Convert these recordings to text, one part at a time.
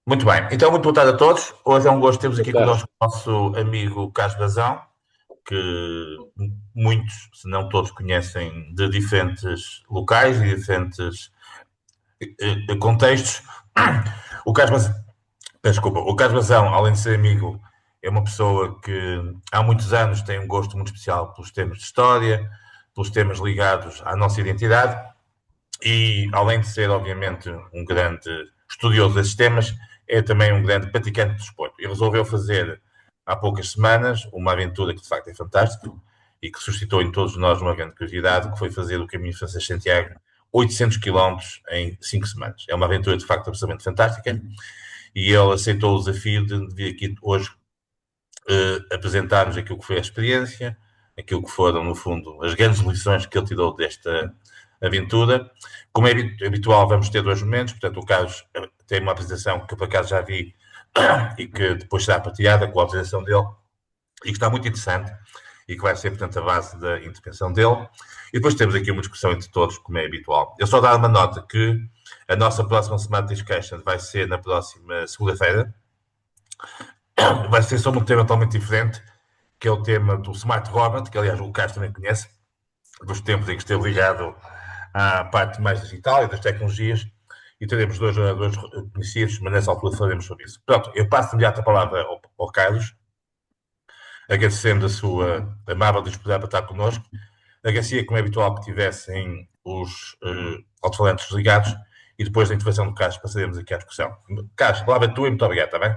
Muito bem, então muito boa tarde a todos. Hoje é um gosto termos Boa aqui tarde. connosco o nosso amigo Carlos Bazão, que muitos, se não todos, conhecem de diferentes locais e diferentes contextos. O Carlos Bazão, desculpa, o Carlos Bazão, além de ser amigo, é uma pessoa que há muitos anos tem um gosto muito especial pelos temas de história, pelos temas ligados à nossa identidade e, além de ser, obviamente, um grande estudioso desses temas, é também um grande praticante de desporto. E resolveu fazer, há poucas semanas, uma aventura que de facto é fantástica e que suscitou em todos nós uma grande curiosidade, que foi fazer o caminho Francês-Santiago, 800 quilómetros em 5 semanas. É uma aventura de facto absolutamente fantástica e ele aceitou o desafio de vir aqui hoje apresentar-nos aquilo que foi a experiência, aquilo que foram, no fundo, as grandes lições que ele tirou desta aventura. Como é habitual, vamos ter dois momentos. Portanto, o Carlos tem uma apresentação que eu, por acaso, já vi e que depois será partilhada com a apresentação dele e que está muito interessante e que vai ser, portanto, a base da intervenção dele. E depois temos aqui uma discussão entre todos, como é habitual. Eu só dar uma nota que a nossa próxima semana de discussion vai ser na próxima segunda-feira. Vai ser sobre um tema totalmente diferente, que é o tema do Smart Robot, que aliás o Carlos também conhece, dos tempos em que esteve ligado à parte mais digital e das tecnologias, e teremos dois oradores conhecidos, mas nessa altura falaremos sobre isso. Pronto, eu passo imediato a palavra ao Carlos, agradecendo a sua amável disponibilidade para estar connosco. Agradecia, como é habitual, que tivessem os alto-falantes ligados e depois da intervenção do Carlos passaremos aqui à discussão. Carlos, palavra é tua e muito obrigado, está bem?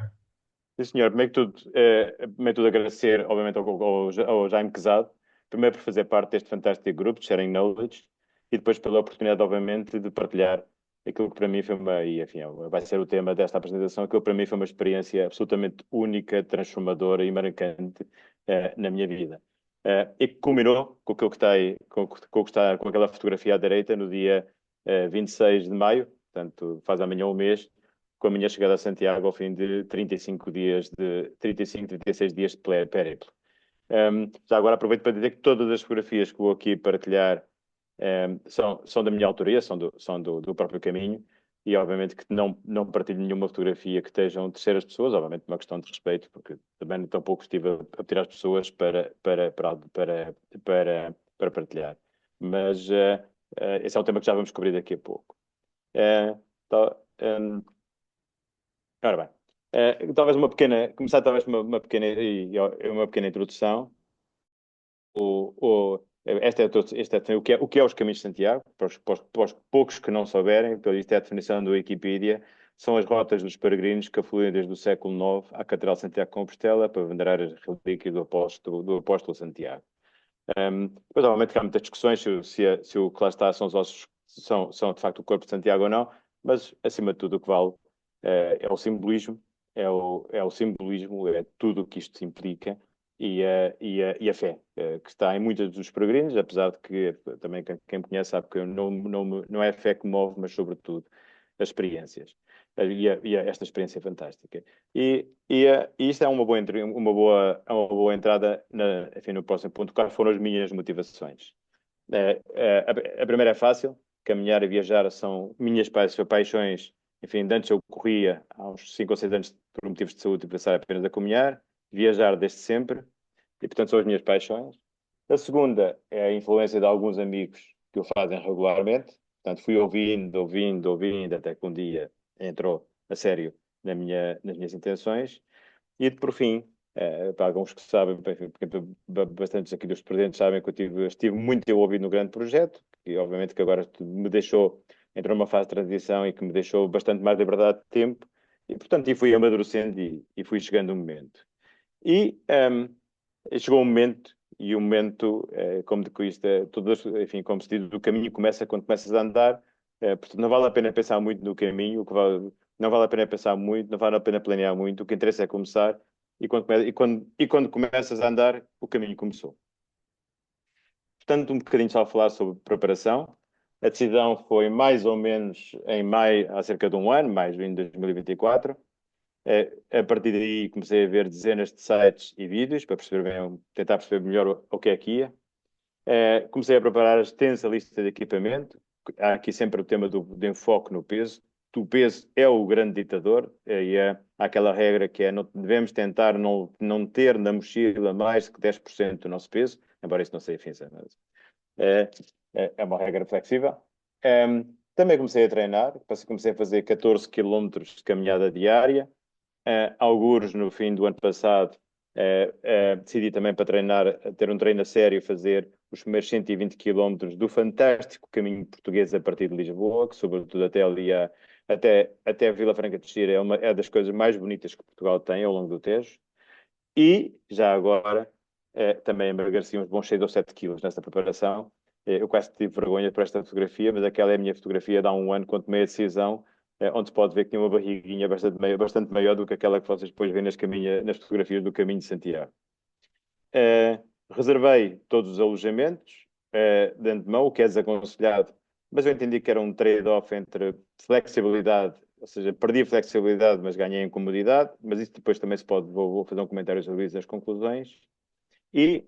Sim, senhor. Primeiro de tudo agradecer, obviamente, ao Jaime Quezado, primeiro por fazer parte deste fantástico grupo de Sharing Knowledge e depois pela oportunidade, obviamente, de partilhar aquilo que para mim foi uma, e enfim, vai ser o tema desta apresentação, aquilo que para mim foi uma experiência absolutamente única, transformadora e marcante na minha vida. E que culminou com aquilo que está aí, com o que está, com aquela fotografia à direita no dia 26 de maio, portanto, faz amanhã um mês, com a minha chegada a Santiago ao fim de 35 dias de 35, 36 dias de périplo. Já agora aproveito para dizer que todas as fotografias que vou aqui partilhar são da minha autoria, são do próprio caminho, e obviamente que não partilho nenhuma fotografia que estejam terceiras pessoas, obviamente uma questão de respeito, porque também tão pouco estive a tirar as pessoas para partilhar. Mas esse é um tema que já vamos cobrir daqui a pouco. Uh, tá, um, Ora bem, talvez começar talvez uma pequena introdução. O que é os Caminhos de Santiago, para os poucos que não souberem, então isto é a definição do Wikipedia, são as rotas dos peregrinos que afluem desde o século IX à Catedral de Santiago de Compostela para venerar as relíquias do apóstolo Santiago. Depois, obviamente, que há muitas discussões se o que lá está são os ossos, são de facto o corpo de Santiago ou não, mas acima de tudo o que vale é o simbolismo, é o simbolismo, é tudo o que isto implica e a fé que está em muitos dos peregrinos, apesar de que também quem me conhece sabe que não é a fé que move, mas sobretudo as experiências. Esta experiência fantástica. E isto é uma boa entrada enfim, no próximo ponto. Quais foram as minhas motivações? A primeira é fácil. Caminhar e viajar são minhas paixões. Enfim, antes eu corria há uns 5 ou 6 anos por motivos de saúde e passar apenas a caminhar. Viajar desde sempre. E, portanto, são as minhas paixões. A segunda é a influência de alguns amigos que o fazem regularmente. Portanto, fui ouvindo, até que um dia entrou a sério nas minhas intenções. E, por fim, para alguns que sabem, porque bastantes aqui dos presentes sabem que estive muito envolvido no grande projeto, que obviamente que agora me deixou, entrou numa fase de transição e que me deixou bastante mais liberdade de tempo. E, portanto, fui amadurecendo e fui chegando o momento. E chegou um momento, e o momento, como de que isto é, enfim, como se diz, o caminho começa quando começas a andar, portanto, não vale a pena pensar muito no caminho, não vale a pena pensar muito, não vale a pena planear muito, o que interessa é começar, e quando começas a andar, o caminho começou. Portanto, um bocadinho só a falar sobre preparação. A decisão foi mais ou menos em maio, há cerca de um ano, mais em 2024. A partir daí comecei a ver dezenas de sites e vídeos para tentar perceber melhor o que é que ia. Comecei a preparar a extensa lista de equipamento. Há aqui sempre o tema do enfoque no peso. o peso é o grande ditador, e há aquela regra que é não, devemos tentar não ter na mochila mais que 10% do nosso peso, embora isso não seja fixa, mas é, é uma regra flexível. Também comecei a treinar, comecei a fazer 14 quilómetros de caminhada diária. Algures no fim do ano passado, decidi também para treinar, ter um treino a sério, fazer os primeiros 120 quilómetros do fantástico caminho português a partir de Lisboa, que sobretudo até ali até a Vila Franca de Xira é das coisas mais bonitas que Portugal tem ao longo do Tejo. E, já agora, também emagreci uns bons 6 ou 7 quilos nesta preparação. Eu quase tive vergonha por esta fotografia, mas aquela é a minha fotografia de há um ano, quando tomei a decisão, onde se pode ver que tinha uma barriguinha bastante maior do que aquela que vocês depois veem nas fotografias do Caminho de Santiago. Reservei todos os alojamentos de antemão, o que é desaconselhado, mas eu entendi que era um trade-off entre flexibilidade, ou seja, perdi a flexibilidade, mas ganhei em comodidade, mas isso depois também se pode, vou fazer um comentário sobre isso nas conclusões. E,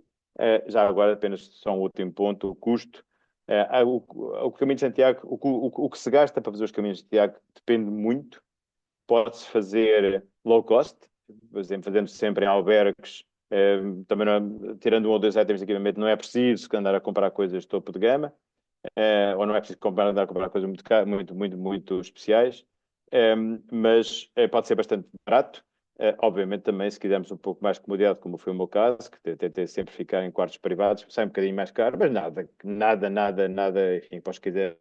já agora, apenas só um último ponto, o custo. O Caminho de Santiago, o que se gasta para fazer os Caminhos de Santiago depende muito. Pode-se fazer low cost, por exemplo, fazendo sempre em albergues, também tirando um ou dois itens de equipamento, não é preciso andar a comprar coisas de topo de gama, ou não é preciso andar a comprar coisas muito especiais, mas pode ser bastante barato. Obviamente também, se quisermos um pouco mais de comodidade, como foi o meu caso, que tentei sempre ficar em quartos privados, sai um bocadinho mais caro, mas nada, enfim, para os que quiserem,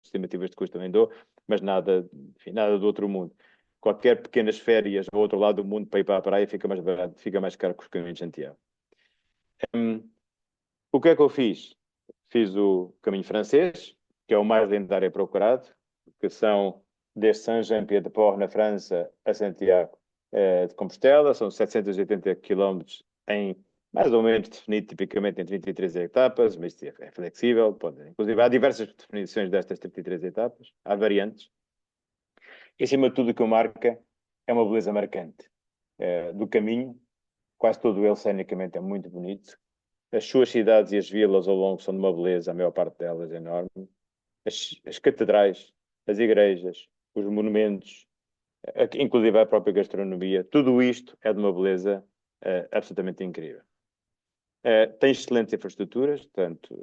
estimativas de custo também dou, mas nada, enfim, nada do outro mundo. Qualquer pequenas férias ao outro lado do mundo para ir para a praia fica mais barato, fica mais caro que os caminhos de Santiago. O que é que eu fiz? Fiz o caminho francês, que é o mais lendário e procurado, que são desde Saint-Jean-Pied-de-Port, na França, a Santiago de Compostela. São 780 quilómetros em mais ou menos definido tipicamente em 33 etapas, mas isso é flexível. Inclusive, há diversas definições destas 33 etapas, há variantes. E, acima de tudo, o que o marca é uma beleza marcante do caminho. Quase todo ele, cenicamente, é muito bonito. As suas cidades e as vilas ao longo são de uma beleza, a maior parte delas é enorme. As catedrais, as igrejas, os monumentos, inclusive a própria gastronomia, tudo isto é de uma beleza absolutamente incrível. Tem excelentes infraestruturas, tanto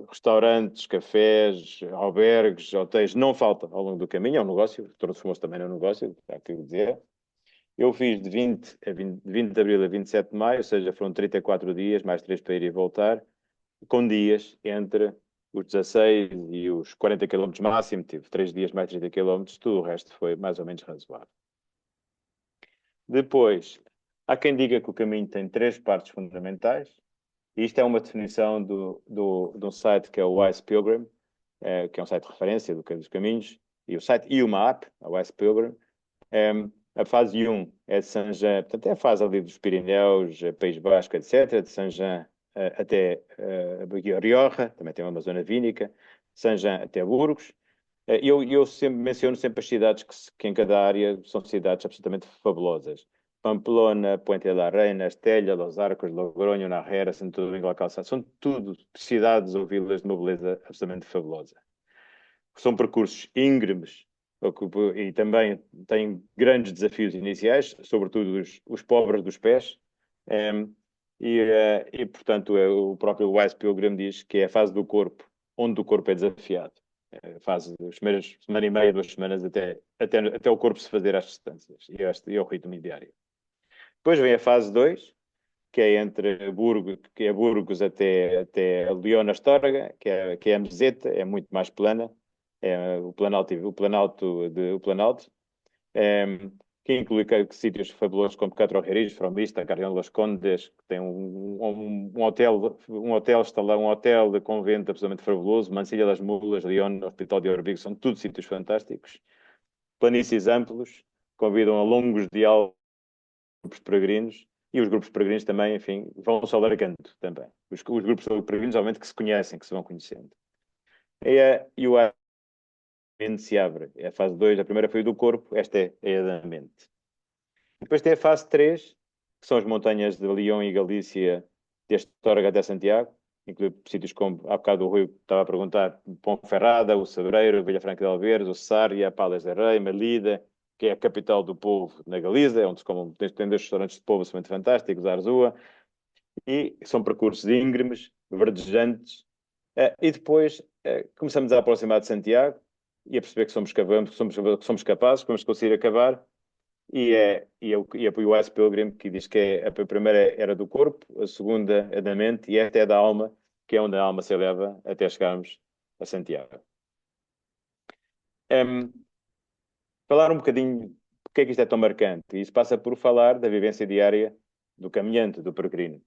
restaurantes, cafés, albergues, hotéis, não falta ao longo do caminho, é um negócio, transformou-se também num negócio, há que dizer. Eu fiz de 20 de abril a 27 de maio, ou seja, foram 34 dias, mais 3 para ir e voltar, com dias entre os 16 e os 40 km máximo, tive 3 dias mais 30 km, tudo o resto foi mais ou menos razoável. Depois, há quem diga que o caminho tem 3 partes fundamentais. Isto é uma definição de um site que é o Wise Pilgrim, que é um site de referência dos caminhos, e o site e uma app, a Wise Pilgrim. A fase 1 é de Saint-Jean, portanto é a fase ali dos Pirineus, País Basco, etc., de Saint-Jean até a Rioja, também tem uma zona vínica, Saint-Jean até Burgos. Eu sempre menciono sempre as cidades que em cada área são cidades absolutamente fabulosas. Pamplona, Puente de la Reina, Estella, Los Arcos, Logronho, Narrera, Santo Domingo, La Calçada, são tudo cidades ou vilas de uma beleza absolutamente fabulosa. São percursos íngremes e também têm grandes desafios iniciais, sobretudo os pobres dos pés. Portanto, o próprio Wise Pilgrim diz que é a fase do corpo onde o corpo é desafiado. Fase das primeiras semana e meia, 2 semanas, até o corpo se fazer às distâncias. E é o ritmo diário. Depois vem a fase 2, que é entre Burgos até León na Astorga, que é a meseta, é muito mais plana, é o Planalto, que inclui sítios fabulosos como Catro Reis, Fromista, Carrião de Las Condes, que tem um hotel de convento absolutamente fabuloso, Mansilla das Mulas, León, Hospital de Orbigo, são tudo sítios fantásticos. Planícies amplos, convidam a longos diálogos grupos peregrinos, e os grupos peregrinos também, enfim, vão-se alargando também. Os grupos peregrinos, obviamente, que se conhecem, que se vão conhecendo. E o mente se abre. É a fase 2, a primeira foi do corpo, esta é a da mente. Depois tem a fase 3, que são as montanhas de Leão e Galícia, desde Torga até Santiago. inclui sítios como, há bocado o Rui estava a perguntar, Ponferrada, o Sebreiro, Vilhafranca de Alveres, o Sária, Palas de Rei, Melide, que é a capital do povo na Galiza, onde tem dois restaurantes de povo absolutamente fantásticos, a Arzua, e são percursos íngremes, verdejantes, e depois começamos a aproximar de Santiago e a perceber que somos capazes, que vamos conseguir acabar, e o Wise Pilgrim, que diz que a primeira era do corpo, a segunda é da mente e esta é da alma, que é onde a alma se eleva até chegarmos a Santiago. Falar um bocadinho porque é que isto é tão marcante. Isso passa por falar da vivência diária do caminhante, do peregrino.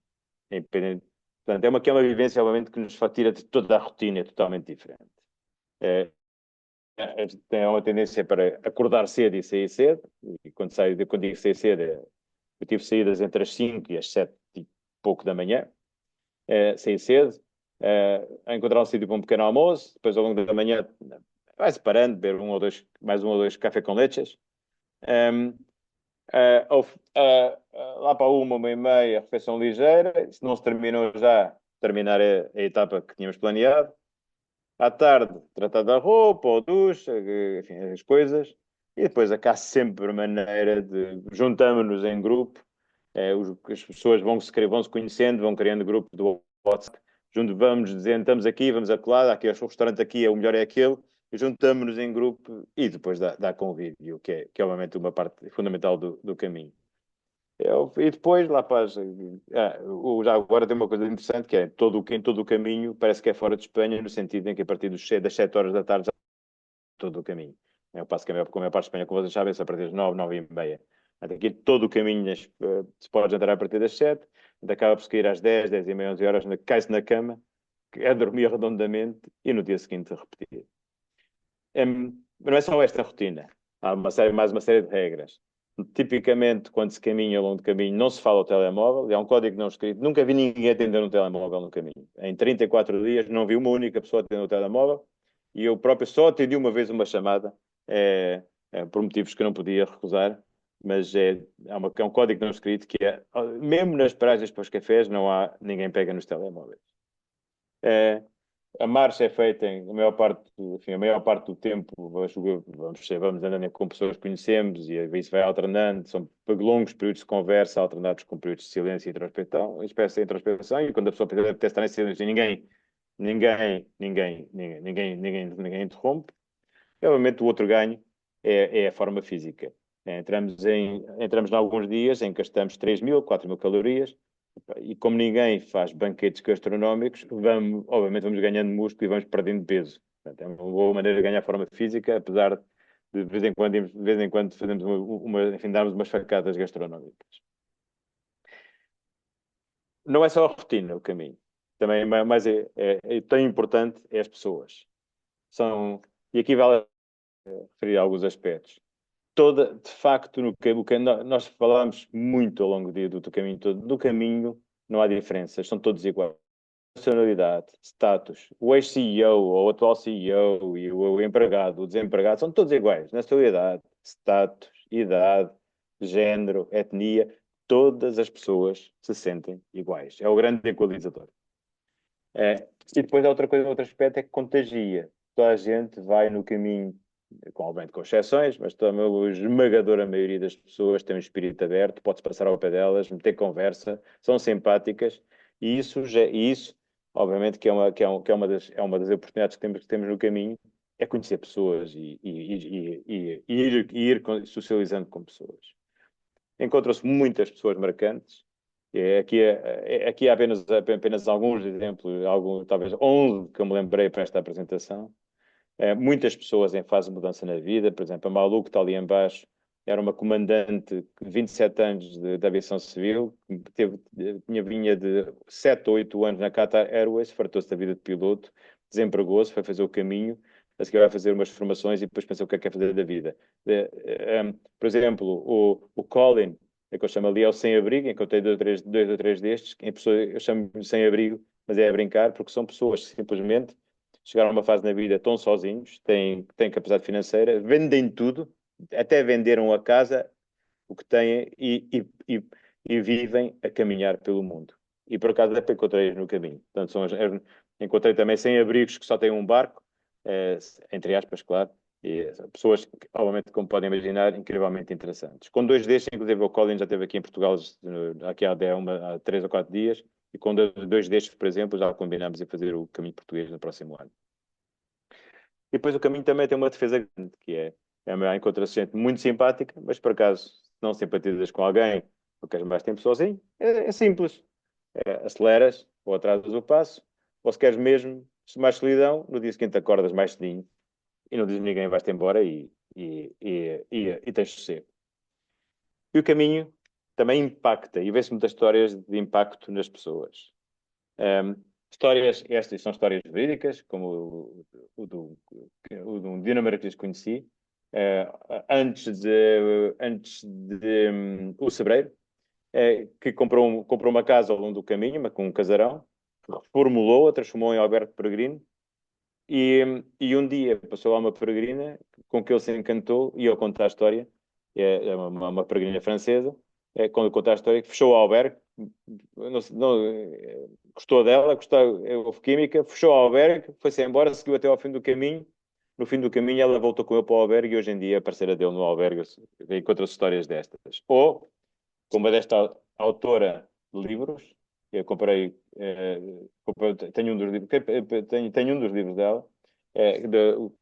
Portanto, é uma vivência, obviamente, que nos tira de toda a rotina, é totalmente diferente. Tem uma tendência para acordar cedo e sair cedo, e quando digo sair cedo, eu tive saídas entre as 5 e as 7 e pouco da manhã, sair cedo, a encontrar um sítio para um pequeno almoço, depois ao longo da manhã vai-se parando, beber mais um ou dois café com leches, um, lá para uma e meia, refeição ligeira, se não se terminou já, terminar a etapa que tínhamos planeado. À tarde, tratar da roupa, ou ducha, enfim, as coisas. E depois há sempre maneira de... Juntamos-nos em grupo. As pessoas vão se conhecendo, vão criando grupo do WhatsApp. Vamos dizendo, estamos aqui, vamos acolá, aqui, o restaurante aqui, o melhor é aquele. Juntamos-nos em grupo e depois dá convívio, que é obviamente uma parte fundamental do caminho. E depois, lá para já agora tem uma coisa interessante, que é em todo o caminho, parece que é fora de Espanha, no sentido em que a partir das 7 horas da tarde já todo o caminho. É o passo que a maior parte de Espanha, como vocês sabem, é a partir das 9, 9 e meia. Aqui todo o caminho se pode entrar a partir das 7, acaba por seguir às 10, 10 e meia, 11 horas, cai-se na cama, é dormir redondamente e no dia seguinte repetir. Mas não é só esta rotina. Há mais uma série de regras. Tipicamente, quando se caminha ao longo do caminho, não se fala ao telemóvel. É um código não escrito. Nunca vi ninguém atender um telemóvel no caminho. Em 34 dias, não vi uma única pessoa atender o telemóvel. E eu próprio só atendi uma vez uma chamada, por motivos que eu não podia recusar. Mas é um código não escrito que é, mesmo nas paragens para os cafés, não há ninguém pega nos telemóveis. A marcha é feita a maior parte do tempo, vamos andando com pessoas que conhecemos e isso vai alternando, são longos períodos de conversa alternados com períodos de silêncio e introspecção, espécie de introspeção, e quando a pessoa apetece estar em silêncio, ninguém interrompe. E, obviamente, o outro ganho é a forma física. Entramos em alguns dias em que gastamos 3.000, 4.000 calorias, e como ninguém faz banquetes gastronómicos, obviamente vamos ganhando músculo e vamos perdendo peso. Portanto, é uma boa maneira de ganhar forma física, apesar de vez em quando fazemos enfim, darmos umas facadas gastronómicas. Não é só a rotina o caminho. Também tão importante é as pessoas. E aqui vale referir alguns aspectos. De facto, nós falamos muito ao longo do caminho todo. No caminho não há diferenças, são todos iguais. Nacionalidade, status, o ex-CEO ou o atual CEO e o empregado, o desempregado, são todos iguais. Nacionalidade, status, idade, género, etnia, todas as pessoas se sentem iguais. É o grande equalizador. E depois outro aspecto é que contagia. Toda a gente vai no caminho, obviamente com exceções, mas a esmagadora maioria das pessoas tem um espírito aberto, pode-se passar ao pé delas, meter conversa, são simpáticas, e isso obviamente, que é uma das oportunidades que temos no caminho, é conhecer pessoas e ir socializando com pessoas. Encontram-se muitas pessoas marcantes. Aqui há apenas alguns exemplos, talvez 11 que eu me lembrei para esta apresentação. Muitas pessoas em fase de mudança na vida, por exemplo, a Malu, que está ali embaixo, era uma comandante de 27 anos de aviação civil, vinha de 7 ou 8 anos na Qatar Airways, fartou-se da vida de piloto, desempregou-se, foi fazer o caminho, a seguir vai fazer umas formações e depois pensou o que é quer fazer da vida. Por exemplo, o Colin, que eu chamo ali, é o sem-abrigo, encontrei dois ou três destes, eu chamo de sem-abrigo, mas é a brincar, porque são pessoas que simplesmente chegaram a uma fase na vida tão sozinhos, têm capacidade financeira, vendem tudo, até venderam a casa, o que têm, e vivem a caminhar pelo mundo. E por acaso até encontrei no caminho. Portanto, encontrei também sem-abrigos que só têm um barco, entre aspas, claro, e pessoas, que, obviamente, como podem imaginar, incrivelmente interessantes. Com dois destes, inclusive o Colin já esteve aqui em Portugal aqui há 3 ou 4 dias, e com dois destes, por exemplo, já combinamos em fazer o caminho português no próximo ano. E depois o caminho também tem uma defesa grande, que encontrar-se gente muito simpática, mas por acaso, se não simpatizas com alguém, ou queres mais tempo sozinho, é simples. Aceleras, ou atrasas o passo, ou se queres mesmo mais solidão, no dia seguinte acordas mais cedinho e não dizes ninguém, vais-te embora e tens sossego. E o caminho também impacta, e vê-se muitas histórias de impacto nas pessoas. Histórias, estas são histórias verídicas, como o de um dinamarquês que conheci, antes de o Sebreiro, que comprou uma casa ao longo do caminho, com um casarão, reformulou-a, transformou em albergue peregrino, e um dia passou lá uma peregrina com que ele se encantou, e ele conta a história, uma peregrina francesa, quando conta a história, que fechou o albergue, gostou dela, houve química, fechou o albergue, foi-se embora, seguiu até ao fim do caminho. No fim do caminho, ela voltou com ele para o albergue e hoje em dia é parceira dele no albergue. Encontra-se histórias destas. Ou, como a desta autora de livros, eu tenho um dos livros, tenho um dos livros dela,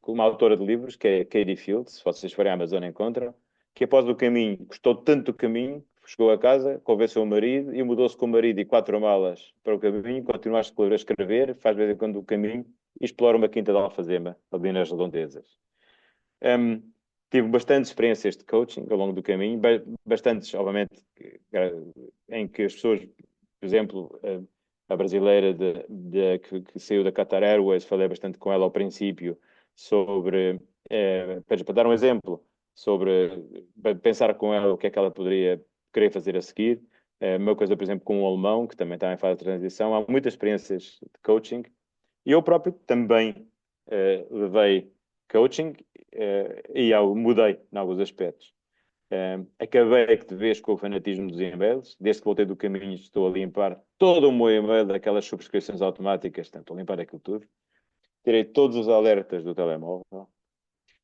uma autora de livros, que é Katie Fields, se vocês forem à Amazon encontram, que após o caminho, gostou tanto do caminho, chegou a casa, convenceu o marido e mudou-se com o marido e 4 malas para o caminho, continua a escrever, faz de vez em quando o caminho e explora uma quinta de alfazema, ali nas redondezas. Tive bastantes experiências de coaching ao longo do caminho, bastantes, obviamente, em que as pessoas, por exemplo, a brasileira que saiu da Qatar Airways, falei bastante com ela ao princípio sobre, para dar um exemplo, sobre pensar com ela o que é que ela poderia querer fazer a seguir. Uma coisa, por exemplo, com um alemão, que também está em fase de transição. Há muitas experiências de coaching. E eu próprio também levei coaching e mudei em alguns aspectos. Acabei de vez com o fanatismo dos e-mails. Desde que voltei do caminho, estou a limpar todo o meu e-mail daquelas subscrições automáticas. Portanto, estou a limpar aquilo tudo. Tirei todos os alertas do telemóvel.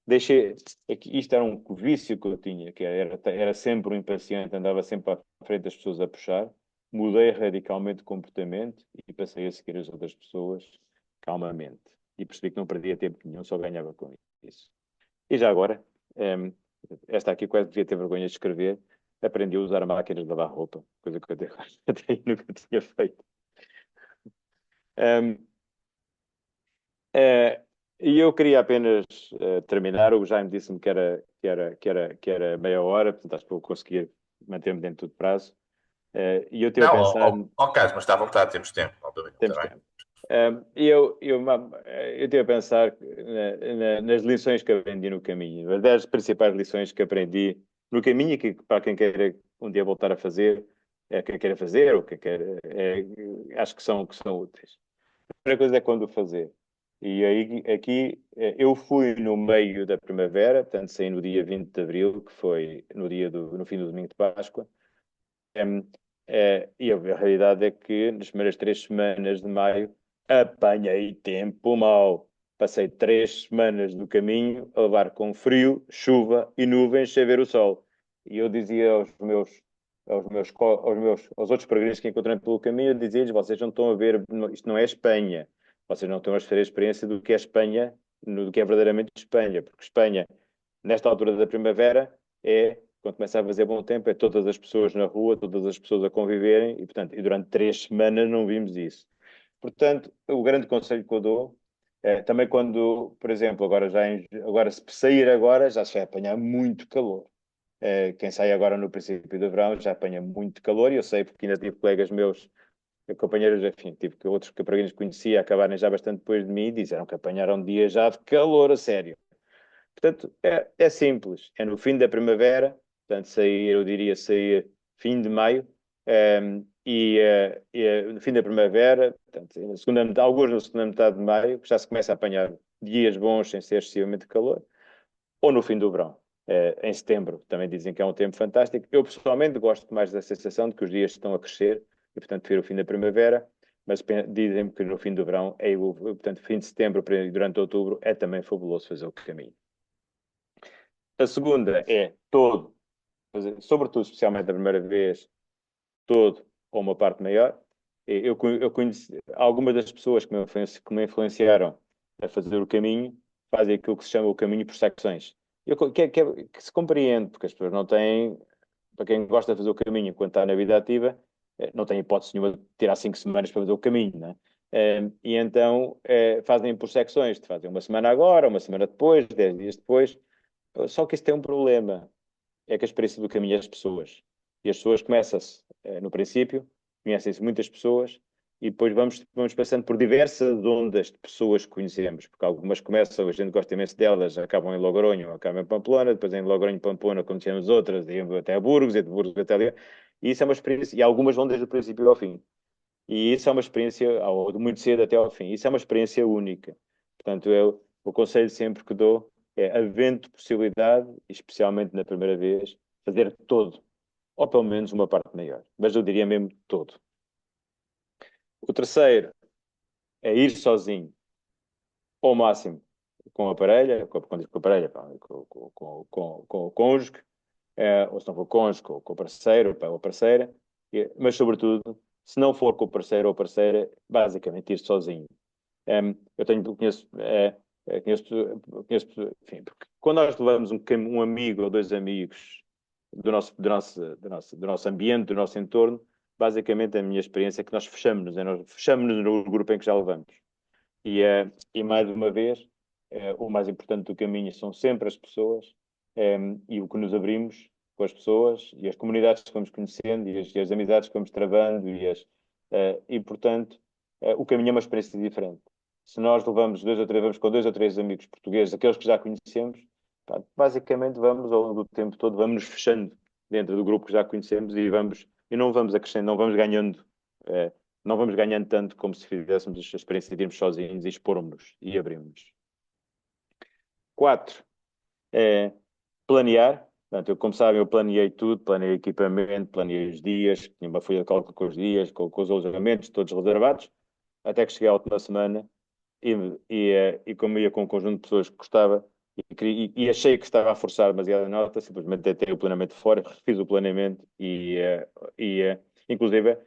Deixei. Isto era um vício que eu tinha, que era sempre um impaciente, andava sempre à frente das pessoas a puxar. Mudei radicalmente de comportamento e passei a seguir as outras pessoas calmamente. E percebi que não perdia tempo nenhum, só ganhava com isso. E já agora, esta aqui quase devia ter vergonha de escrever, aprendi a usar máquinas de lavar roupa, coisa que eu até nunca tinha feito. E eu queria apenas terminar. O Jaime disse-me que era meia hora, portanto acho que vou conseguir manter-me dentro do prazo. E eu estive a pensar. Carlos, mas está à vontade, temos tempo, obviamente. Temos tempo. Eu estive a pensar nas lições que aprendi no caminho, as 10 principais lições que aprendi no caminho, que para quem queira um dia voltar a fazer, quem queira fazer, ou quem quer, acho que são úteis. A primeira coisa é quando fazer. E aí, aqui, eu fui no meio da primavera, portanto, saí no dia 20 de abril, que foi no fim do domingo de Páscoa. E a realidade é que nas primeiras 3 semanas de maio apanhei tempo mau. Passei 3 semanas do caminho a levar com frio, chuva e nuvens sem ver o sol. E eu dizia aos outros peregrinos que encontrei pelo caminho, eu dizia-lhes: vocês não estão a ver, isto não é Espanha. Vocês não estão a ter a experiência do que é Espanha, do que é verdadeiramente Espanha. Porque Espanha, nesta altura da primavera, quando começa a fazer bom tempo, é todas as pessoas na rua, todas as pessoas a conviverem, e, portanto, durante 3 semanas não vimos isso. Portanto, o grande conselho que eu dou é também quando, por exemplo, agora se sair agora, já se vai apanhar muito calor. Quem sai agora no princípio do verão já apanha muito calor, e eu sei porque ainda tive colegas meus, companheiros, enfim, tive que outros que para conhecia acabarem já bastante depois de mim e disseram que apanharam dias já de calor a sério. Portanto, é simples. É no fim da primavera, portanto, eu diria sair fim de maio, no fim da primavera, portanto, alguns na segunda metade de maio, já se começa a apanhar dias bons sem ser excessivamente calor, ou no fim do verão. Em setembro também dizem que é um tempo fantástico. Eu pessoalmente gosto mais da sensação de que os dias estão a crescer e, portanto, prefiro o fim da primavera, mas dizem-me que no fim do verão, portanto, fim de setembro e durante outubro, é também fabuloso fazer o caminho. A segunda é todo, sobretudo, especialmente a primeira vez, todo ou uma parte maior. Eu conheci algumas das pessoas que me influenciaram a fazer o caminho, fazem aquilo que se chama o caminho por secções. Que se compreende, porque as pessoas não têm, para quem gosta de fazer o caminho enquanto está na vida ativa, não tem hipótese nenhuma de tirar 5 semanas para fazer o caminho, não é? E então fazem por secções, fazem uma semana agora, uma semana depois, 10 dias depois. Só que isso tem um problema, é que a experiência do caminho é as pessoas. E as pessoas começam-se no princípio, conhecem-se muitas pessoas, e depois vamos passando por diversas ondas de pessoas que conhecemos, porque algumas começam, a gente gosta imenso delas, acabam em Logronho, acabam em Pamplona, depois em Logronho, Pamplona, conhecemos outras, e até a Burgos, e de Burgos até ali. E isso é uma experiência, e algumas vão desde o princípio ao fim. E isso é uma experiência, ou de muito cedo até ao fim, isso é uma experiência única. Portanto, o conselho sempre que dou é, havendo possibilidade, especialmente na primeira vez, fazer todo, ou pelo menos uma parte maior. Mas eu diria mesmo todo. O terceiro é ir sozinho, ao máximo, com a parelha, quando digo com a parelha, com o cônjuge, ou se não for cônjuge, com o parceiro ou a parceira, mas sobretudo, se não for com o parceiro ou parceira, basicamente ir sozinho. Conheço, enfim, porque quando nós levamos um amigo ou dois amigos do nosso ambiente, do nosso entorno, basicamente a minha experiência é que nós fechamos-nos no grupo em que já levamos. E mais uma vez, o mais importante do caminho são sempre as pessoas, e o que nos abrimos com as pessoas e as comunidades que vamos conhecendo e as amizades que vamos travando e portanto, o caminho é uma experiência diferente. Se nós vamos com dois ou três amigos portugueses, aqueles que já conhecemos, pá, basicamente vamos ao longo do tempo todo, vamos nos fechando dentro do grupo que já conhecemos e não vamos acrescentando, eh, não vamos ganhando tanto como se fizéssemos a experiência de irmos sozinhos e expormos-nos e abrimos-nos. 4. É planear. Portanto, como sabem, eu planeei tudo, planeei equipamento, planeei os dias, tinha uma folha de cálculo com os dias, com os alojamentos, todos reservados, até que cheguei à última semana e como ia com um conjunto de pessoas que gostava e achei que estava a forçar demasiado a nota, simplesmente deitei o planeamento fora, refiz o planeamento inclusive,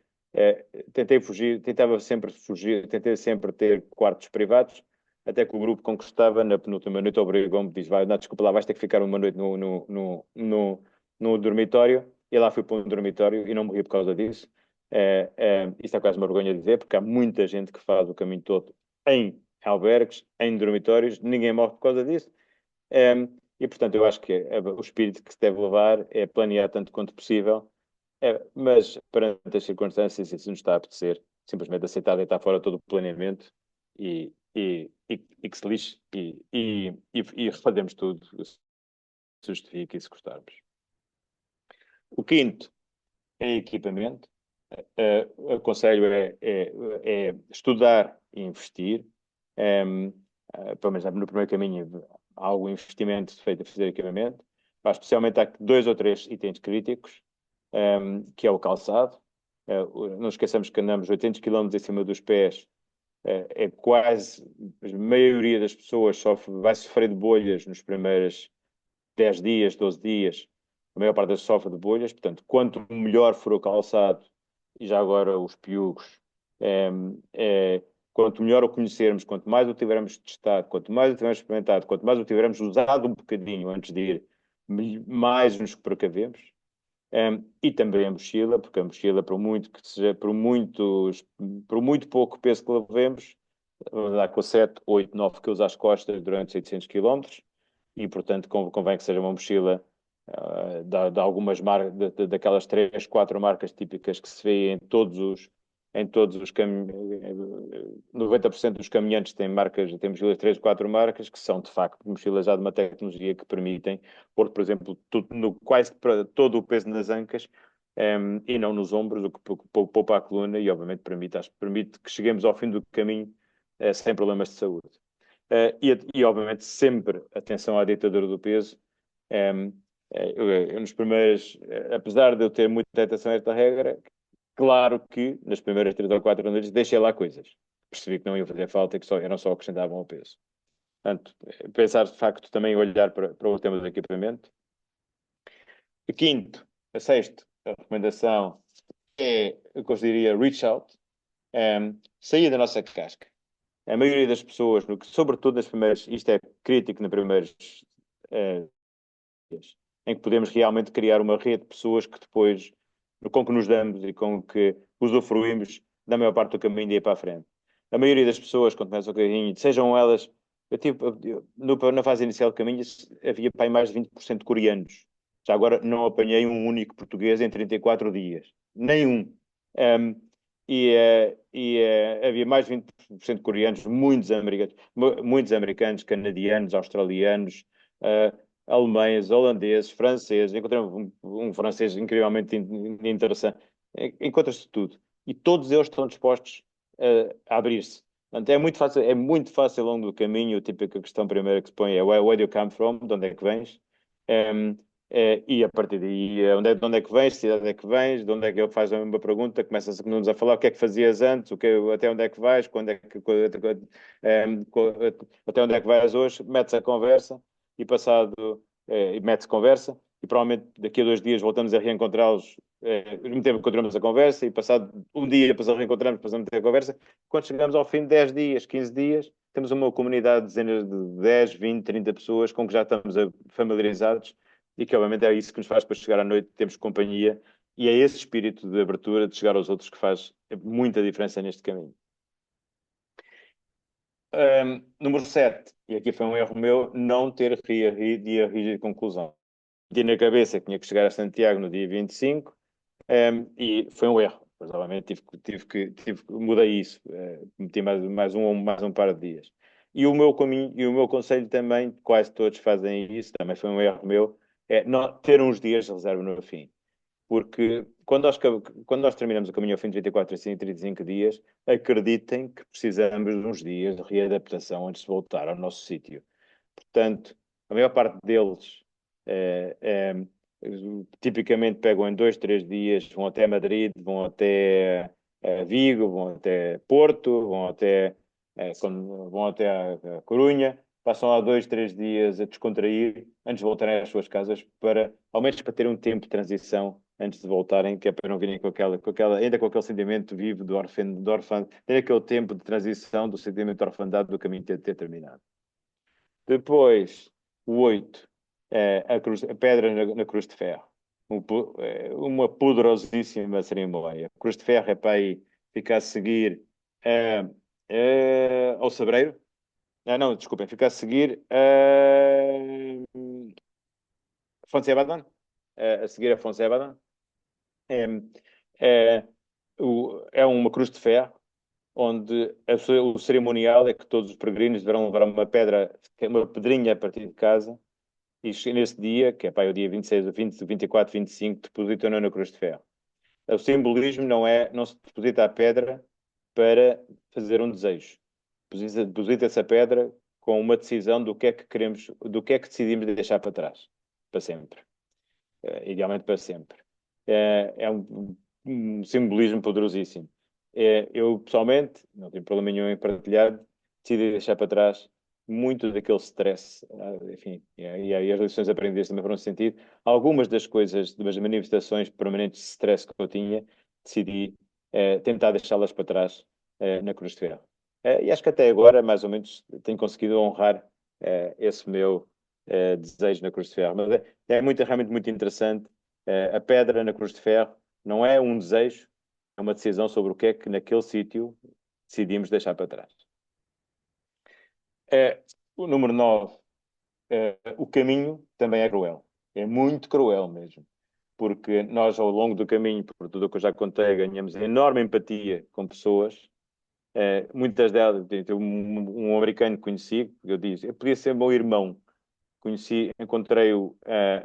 tentei sempre ter quartos privados, até que o grupo com que estava, na penúltima noite, obrigou-me, diz, vai, não, desculpa lá, vais ter que ficar uma noite no dormitório, e lá fui para um dormitório e não morri por causa disso. Isto é quase uma vergonha de dizer, porque há muita gente que faz o caminho todo em albergues, em dormitórios, ninguém morre por causa disso. E, portanto, eu acho que o espírito que se deve levar é planear tanto quanto possível, mas perante as circunstâncias, se não está a apetecer, simplesmente aceitar deitar fora todo o planeamento e que se lixe e refazemos tudo, se justifica e se gostarmos. O quinto é equipamento. O aconselho é estudar e investir. Pelo menos no primeiro caminho, há algum investimento feito a fazer equipamento. Especialmente há 2 ou 3 itens críticos, que é o calçado. Não esqueçamos que andamos 800 km em cima dos pés. É quase a maioria das pessoas vai sofrer de bolhas nos primeiros 10 dias, 12 dias. A maior parte das sofre de bolhas. Portanto, quanto melhor for o calçado, e já agora os piugos, quanto melhor o conhecermos, quanto mais o tivermos testado, quanto mais o tivermos experimentado, quanto mais o tivermos usado um bocadinho antes de ir, mais nos precavemos. E também a mochila, porque a mochila, por muito que seja, por muito pouco peso que levemos, vamos andar com 7, 8, 9 quilos às costas durante 800 km, e portanto convém que seja uma mochila de algumas marcas, daquelas 3, 4 marcas típicas que se vê em todos os 90% dos caminhantes têm mochilas de 3, 4 marcas, que são de facto mochilas já de uma tecnologia que permitem pôr, por exemplo, quase todo o peso nas ancas, e não nos ombros, o que poupa a coluna e obviamente permite que cheguemos ao fim do caminho sem problemas de saúde. Obviamente sempre atenção à ditadura do peso. Nos primeiros, apesar de eu ter muita atenção a esta regra, Claro que nas primeiras 3 ou 4 noites deixei lá coisas. Percebi que não ia fazer falta e que eram só acrescentavam ao peso. Portanto, pensar de facto também olhar para o tema do equipamento. A quinto, a sexto, a recomendação é, eu consideraria reach out, sair da nossa casca. A maioria das pessoas, sobretudo nas primeiras, isto é crítico nas primeiras dias, em que podemos realmente criar uma rede de pessoas que depois, com que nos damos e com que usufruímos da maior parte do caminho de ir para a frente. A maioria das pessoas, quando começam o caminho, sejam elas, na fase inicial do caminho, havia para aí mais de 20% de coreanos. Já agora não apanhei um único português em 34 dias. Nenhum. Um, havia mais de 20% de coreanos, muitos americanos, canadianos, australianos, alemães, holandeses, franceses. Encontrei um francês incrivelmente interessante. Encontra-se tudo. E todos eles estão dispostos a abrir-se. Portanto, é muito fácil ao longo do caminho. A típica questão primeira que se põe é where do you come from? De onde é que vens? Um, e a partir daí, de onde é que vens, de cidade é que vens, de onde é que ele faz a mesma pergunta, começa-nos a falar o que é que fazias antes, até onde é que vais, até onde é que vais hoje, metes a conversa e mete-se conversa e provavelmente daqui a 2 dias voltamos a reencontrá-los, ao mesmo tempo encontramos a conversa e passado um dia depois a reencontramos, passamos a ter a conversa. Quando chegamos ao fim de 10 dias, 15 dias, temos uma comunidade de dezenas de 10, 20, 30 pessoas com que já estamos familiarizados e que obviamente é isso que nos faz para chegar à noite, temos companhia e é esse espírito de abertura, de chegar aos outros que faz muita diferença neste caminho. Número 7, e aqui foi um erro meu, não ter rígida conclusão. Tinha na cabeça que tinha que chegar a Santiago no dia 25 e foi um erro. Provavelmente mudei isso, meti mais um par de dias. E o meu caminho e o meu conselho também, quase todos fazem isso, também foi um erro meu, é não, ter uns dias de reserva no fim. Porque quando nós terminamos o caminho ao fim de 24 a 35 dias, acreditem que precisamos de uns dias de readaptação antes de voltar ao nosso sítio. Portanto, a maior parte deles tipicamente pegam em 2, 3 dias, vão até Madrid, vão até Vigo, vão até Porto, vão até a Corunha, passam lá 2, 3 dias a descontrair antes de voltarem às suas casas, ao menos para ter um tempo de transição antes de voltarem, que é para não virem ainda com aquele sentimento vivo do orfandade, ter aquele tempo de transição do sentimento de orfandade do caminho ter terminado. Depois, o 8, a pedra na Cruz de Ferro. Uma poderosíssima cerimónia. A Cruz de Ferro é para aí ficar a seguir ao Sabreiro. Não, desculpem, ficar a seguir Afonso Abadan. A seguir Afonso Abadan. É, é uma cruz de ferro onde o cerimonial é que todos os peregrinos deverão levar uma pedrinha a partir de casa e nesse dia, que é para o dia 26, 20, 24, 25, depositam na cruz de ferro. O simbolismo não se deposita a pedra para fazer um desejo. Deposita-se a pedra com uma decisão do que é que queremos, do que é que decidimos de deixar para trás, para sempre. Idealmente para sempre. É um simbolismo poderosíssimo. Eu, pessoalmente, não tenho problema nenhum em partilhar, decidi deixar para trás muito daquele stress, enfim, e as lições aprendidas também foram nesse sentido. Algumas das coisas, das manifestações permanentes de stress que eu tinha, decidi tentar deixá-las para trás na Cruz de Ferro. E acho que até agora, mais ou menos, tenho conseguido honrar esse meu desejo na Cruz de Ferro. Mas realmente muito interessante. A pedra na Cruz de Ferro não é um desejo, é uma decisão sobre o que é que naquele sítio decidimos deixar para trás. O número 9, o caminho também é cruel. É muito cruel mesmo. Porque nós, ao longo do caminho, por tudo o que eu já contei, ganhamos enorme empatia com pessoas. Muitas delas, um americano que conheci, eu disse, eu podia ser meu irmão. Encontrei-o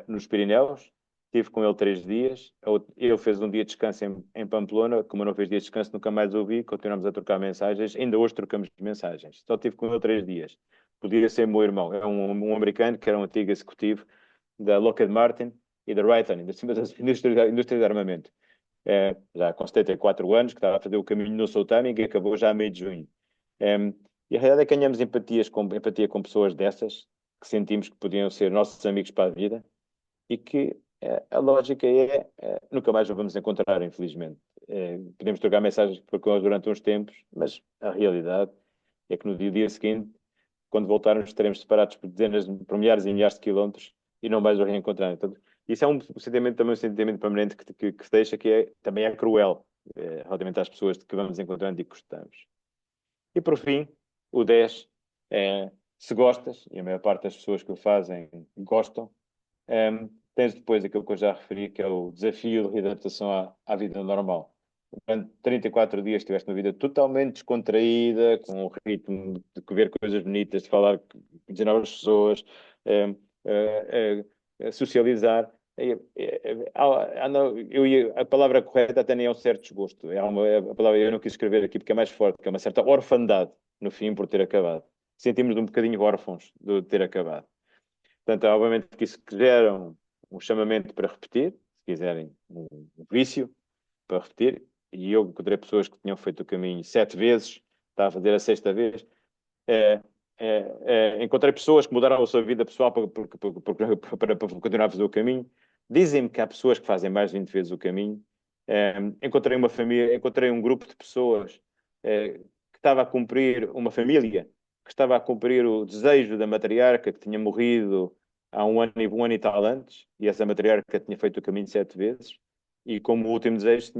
nos Pirineus, estive com ele 3 dias. Ele fez um dia de descanso em Pamplona. Como eu não fiz dia de descanso, nunca mais o vi. Continuamos a trocar mensagens. Ainda hoje trocamos mensagens. Só estive com ele 3 dias. Podia ser meu irmão. É um americano que era um antigo executivo da Lockheed Martin e da Raytheon, da indústria de armamento. já com 74 anos, que estava a fazer o caminho no seu timing e acabou já a meio de junho. E a realidade é que ganhamos empatia com pessoas dessas, que sentimos que podiam ser nossos amigos para a vida, e que a lógica nunca mais o vamos encontrar, infelizmente. Podemos trocar mensagens com eles durante uns tempos, mas a realidade é que no dia seguinte, quando voltarmos, estaremos separados por milhares e milhares de quilómetros e não mais o reencontrar. Então, isso é um sentimento, também um sentimento permanente que se deixa, que também é cruel, relativamente às pessoas que vamos encontrando e que gostamos. E por fim, o 10, se gostas, e a maior parte das pessoas que o fazem gostam, tens depois aquilo que eu já referi, que é o desafio de readaptação à vida normal. Durante 34 dias estiveste uma vida totalmente descontraída, com o ritmo de ver coisas bonitas, de falar de novas pessoas, socializar. A palavra correta até nem é um certo desgosto. A palavra eu não quis escrever aqui porque é mais forte, que é uma certa orfandade, no fim, por ter acabado. Sentimos um bocadinho órfãos de ter acabado. Portanto, obviamente que isso gera um chamamento para repetir, se quiserem, um vício para repetir. E eu encontrei pessoas que tinham feito o caminho 7 vezes, estava a fazer a 6ª vez. Encontrei pessoas que mudaram a sua vida pessoal para continuar a fazer o caminho. Dizem-me que há pessoas que fazem mais de 20 vezes o caminho. Encontrei uma família, encontrei um grupo de pessoas que estava a cumprir, uma família que estava a cumprir o desejo da matriarca que tinha morrido há um ano e tal antes, e essa matriarca tinha feito o caminho 7 vezes, e como o último desejo,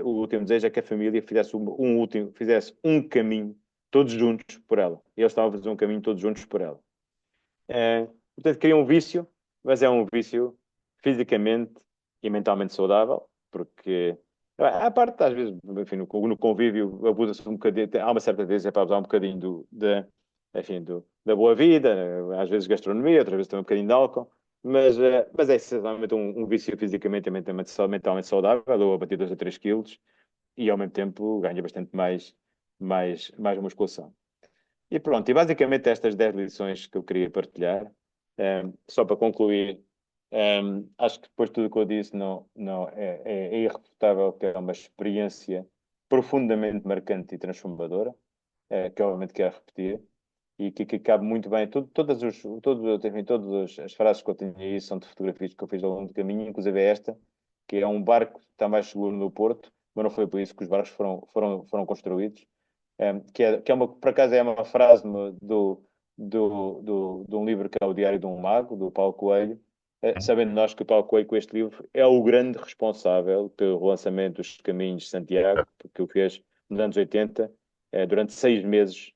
o último desejo é que a família fizesse um caminho todos juntos por ela. E eles estavam a fazer um caminho todos juntos por ela. Portanto, cria um vício, mas é um vício fisicamente e mentalmente saudável, porque à parte, às vezes, enfim, no convívio, abusa-se um bocadinho, há uma certa vez é para abusar um bocadinho da boa vida, às vezes gastronomia, outras vezes também um bocadinho de álcool, mas é essencialmente um vício fisicamente e mentalmente saudável, ou a bater 2 a 3 quilos, e ao mesmo tempo ganha bastante mais musculação. E pronto, e basicamente estas 10 lições que eu queria partilhar, só para concluir, acho que depois de tudo o que eu disse é irrefutável que é uma experiência profundamente marcante e transformadora, que obviamente quero repetir, e que cabe muito bem. Todas as frases que eu tenho aí são de fotografias que eu fiz ao longo do caminho, inclusive esta, que é um barco que está mais seguro no Porto, mas não foi por isso que os barcos foram construídos. Por acaso é uma frase de um livro que é o Diário de um Mago, do Paulo Coelho, sabendo nós que o Paulo Coelho, com este livro, é o grande responsável pelo lançamento dos Caminhos de Santiago, porque o fez nos anos 80, durante 6 meses,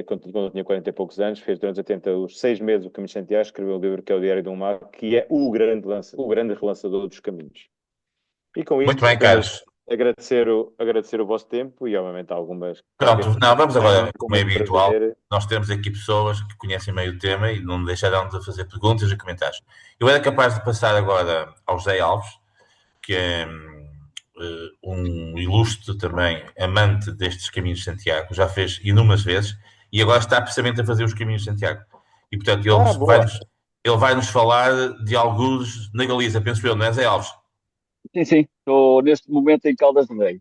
quando eu tinha 40 e poucos anos, fez durante 80, os 6 meses o Caminho de Santiago, escreveu o livro que é o Diário de um Mago, que é o grande relançador dos caminhos. E com Muito isto, bem, apenas Carlos. agradecer o vosso tempo e, obviamente, Pronto, qualquer não, vamos agora, como é muito habitual, prazer. nós temos aqui pessoas que conhecem meio o tema e não deixarão de fazer perguntas e comentários. Eu era capaz de passar agora ao José Alves, que é um ilustre também amante destes caminhos de Santiago, já fez inúmeras vezes e agora está precisamente a fazer os caminhos de Santiago. E portanto Boa. ele vai nos falar de alguns na Galiza, penso eu, não é, José Alves? Sim, sim. Estou neste momento em Caldas de Rei.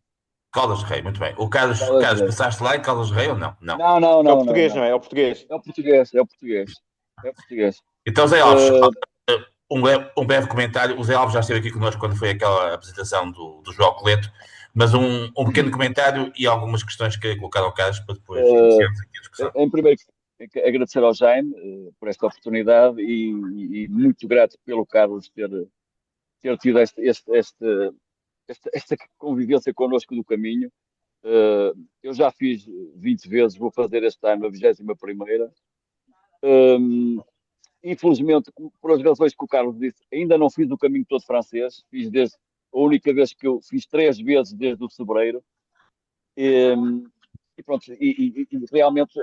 Caldas de Rei, muito bem. Caldas de Carlos, Rei. passaste lá em Caldas de Rei ou não? Não. Não, não, É o não, não, português, não. não é? É o português. É o português, é o português. É o português. Então, Zé Alves, Uh, um breve comentário. O Zé Alves já esteve aqui connosco quando foi aquela apresentação do João Coleto, mas um pequeno comentário e algumas questões que queria colocar ao Carlos para depois uh, iniciarmos aqui a discussão. em primeiro, agradecer ao Jaime por esta oportunidade e muito grato pelo Carlos ter tido esta convivência connosco do caminho. Eu já fiz 20 vezes, vou fazer este ano a 21ª. Infelizmente, por as razões que o Carlos disse, ainda não fiz o caminho todo francês. Fiz desde a única vez que eu fiz 3 vezes desde o fevereiro. E pronto, e realmente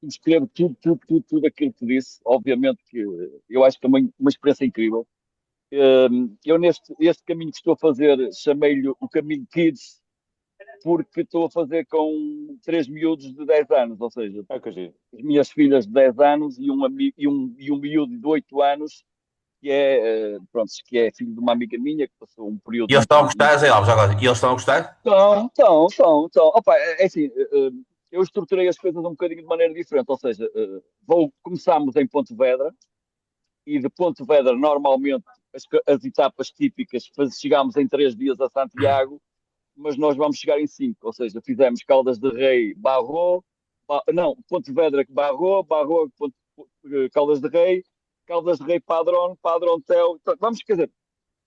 escrevo tudo aquilo que disse. Obviamente que eu acho também uma experiência incrível. Eu este caminho que estou a fazer, chamei-lhe o caminho Kids, porque estou a fazer com 3 miúdos de 10 anos, ou seja, É o que eu digo. as minhas filhas de 10 anos e um miúdo de 8 anos, pronto, que é filho de uma amiga minha que passou um período E eles estão a muito, gostar, Zé Alves, agora. E eles estão a gostar? Então. Opa, é assim, eu estruturei as coisas um bocadinho de maneira diferente, ou seja, começámos em Pontevedra e de Pontevedra normalmente as etapas típicas chegámos em 3 dias a Santiago, mas nós vamos chegar em 5, ou seja, fizemos Caldas de Rei, Barro, não, Pontevedra, Barro, Caldas de Rei, Padrón, Padrón, Teu, então, quer dizer,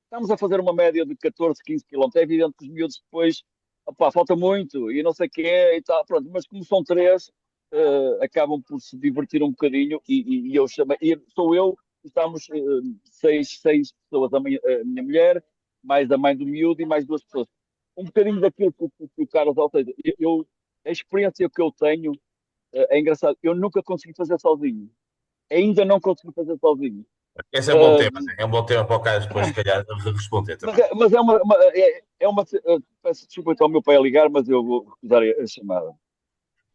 estamos a fazer uma média de 14, 15 quilómetros. É evidente que os miúdos depois, opá, falta muito e não sei o que é e tal, pronto, mas como são três, acabam por se divertir um bocadinho e eu chamei, e sou eu, estamos seis pessoas, a minha mulher, mais a mãe do miúdo e mais 2 pessoas. Um bocadinho daquilo que o Carlos, ou seja, a experiência que eu tenho é engraçado, eu nunca consegui fazer sozinho, ainda não consegui fazer sozinho. Esse é um bom tema, Zé. É um bom tema para o Carlos depois, se calhar, responder Mas, também. peço desculpa então ao meu pai a ligar, mas eu vou recusar a chamada.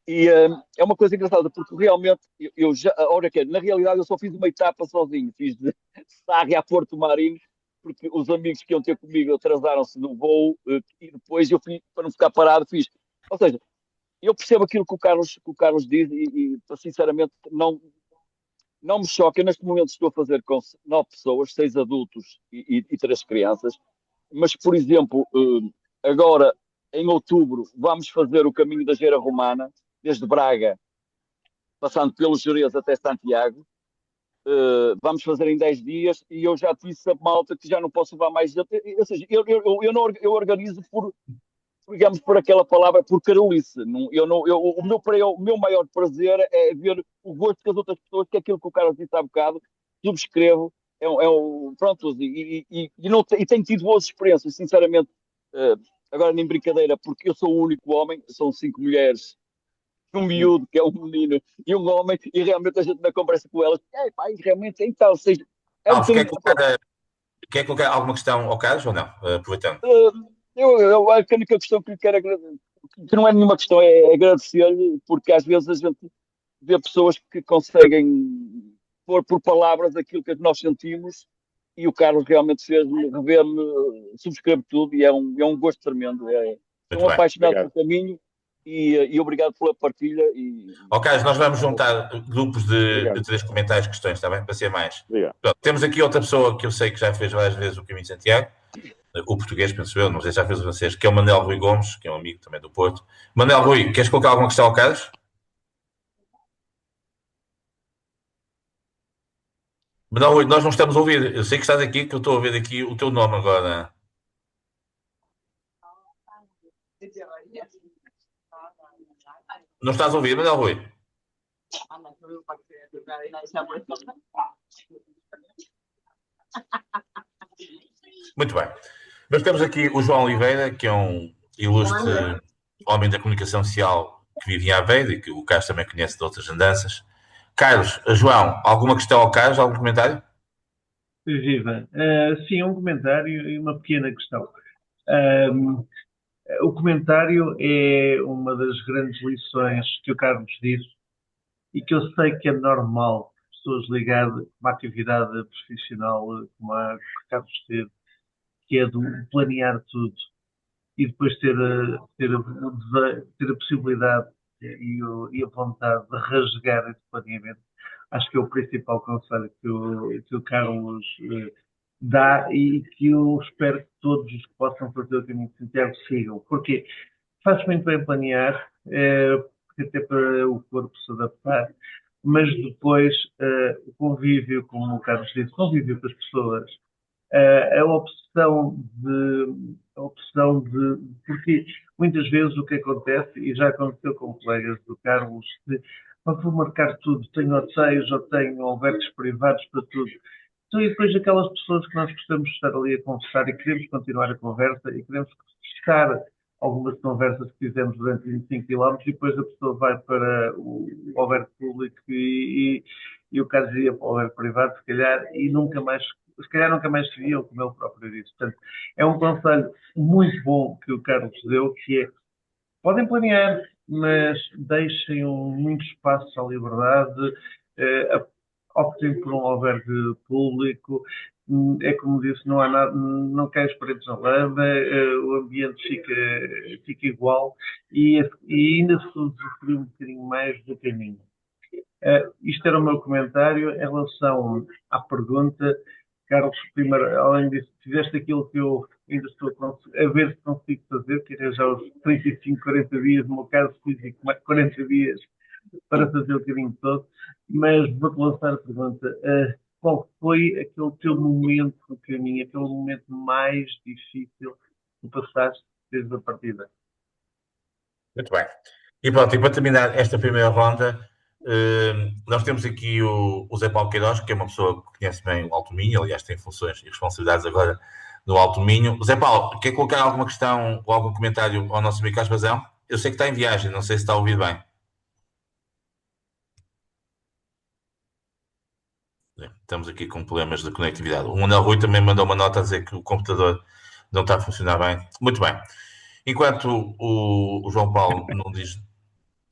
E é uma coisa engraçada, porque realmente, eu já, a que é, na realidade, eu só fiz uma etapa sozinho, fiz de Sarria a Porto Marinho, porque os amigos que iam ter comigo atrasaram-se no voo, e depois eu fui, para não ficar parado, fiz. Ou seja, eu percebo aquilo que o Carlos diz e sinceramente, não me choca. Neste momento estou a fazer com 9 pessoas, 6 adultos e 3 crianças. Mas, por exemplo, agora em outubro vamos fazer o caminho da Geira Romana, desde Braga, passando pelos Jerez até Santiago. Vamos fazer em 10 dias e eu já disse a malta que já não posso levar mais. Ou seja, eu organizo digamos, por aquela palavra, por carolice. O meu maior prazer é ver o gosto das outras pessoas, que é aquilo que o Carlos disse há bocado, subscrevo, pronto, e tenho tido boas experiências, sinceramente, agora nem brincadeira, porque eu sou o único homem, são 5 mulheres, um miúdo, que é um menino, e um homem, e realmente a gente na conversa com elas, pá, realmente, então, ou seja, é um Alves, bocadinho... quer colocar alguma questão ao Carlos ou não? Aproveitando. Eu acho que a única questão que lhe quero agradecer, que não é nenhuma questão, é agradecer-lhe, porque às vezes a gente vê pessoas que conseguem pôr por palavras aquilo que nós sentimos e o Carlos realmente fez-me rever-me, subscrevo tudo e é um gosto tremendo. Sou Muito um bem. apaixonado Obrigado. pelo caminho e obrigado pela partilha. Ó Carlos, nós vamos juntar grupos de Obrigado. 3 comentários, questões, está bem? Para ser mais. Obrigado. Pronto, temos aqui outra pessoa que eu sei que já fez várias vezes o Caminho de Santiago, o português, penso eu, não sei se já fez o francês, que é o Manuel Rui Gomes, que é um amigo também do Porto. Manuel Rui, queres colocar alguma questão ao Carlos? Manuel Rui, nós não estamos a ouvir. Eu sei que estás aqui, que eu estou a ouvir aqui o teu nome agora. Não estás a ouvir, Manuel Rui? Muito bem. Nós temos aqui o João Oliveira, que é um ilustre homem da comunicação social que vive em Aveiro e que o Carlos também conhece de outras andanças. Carlos, João, alguma questão ao Carlos? Algum comentário? Viva. Sim, um comentário e uma pequena questão. O comentário é uma das grandes lições que o Carlos disse e que eu sei que é normal pessoas ligadas a uma atividade profissional como a que o Carlos teve, que é do planear tudo e depois ter a possibilidade e a vontade de rasgar esse planeamento. Acho que é o principal conselho que o Carlos dá e que eu espero que todos os que possam fazer o caminho de Santiago sigam. Porque faz muito bem planear, até para o corpo se adaptar, mas depois o convívio, como o Carlos disse, convívio com as pessoas, a opção de. Porque muitas vezes o que acontece, e já aconteceu com colegas do Carlos, vou marcar tudo, tenho hotéis ou tenho albergues privados para tudo. Então, e depois aquelas pessoas que nós gostamos de estar ali a conversar e queremos continuar a conversa e queremos testar algumas conversas que fizemos durante 25 quilómetros e depois a pessoa vai para o albergue público e o Carlos ia para o albergue privado, se calhar, e se calhar nunca mais se viam, como ele próprio disse. Portanto, é um conselho muito bom que o Carlos deu, que é, podem planear, mas deixem muito espaço à liberdade, optem por um albergue público. É como disse, não há nada, não cai as paredes na lama, o ambiente fica igual e ainda se usufrui um bocadinho mais do caminho. Isto era o meu comentário em relação à pergunta. Carlos, primeiro, além disso, fizeste aquilo que eu ainda estou a ver se consigo fazer, que era já os 35, 40 dias, no meu caso físico, mais 40 dias para fazer o caminho todo, mas vou-te lançar a pergunta. Qual foi aquele teu momento no caminho, aquele momento mais difícil que passaste desde a partida? Muito bem. E pronto, e para terminar esta primeira ronda, nós temos aqui o Zé Paulo Queiroz, que é uma pessoa que conhece bem o Alto Minho, aliás, tem funções e responsabilidades agora no Alto Minho. Zé Paulo, quer colocar alguma questão ou algum comentário ao nosso amigo Caspazão? Eu sei que está em viagem, não sei se está a ouvir bem. Estamos aqui com problemas de conectividade. O Manuel Rui também mandou uma nota a dizer que o computador não está a funcionar bem. Muito bem. Enquanto o João Paulo não diz.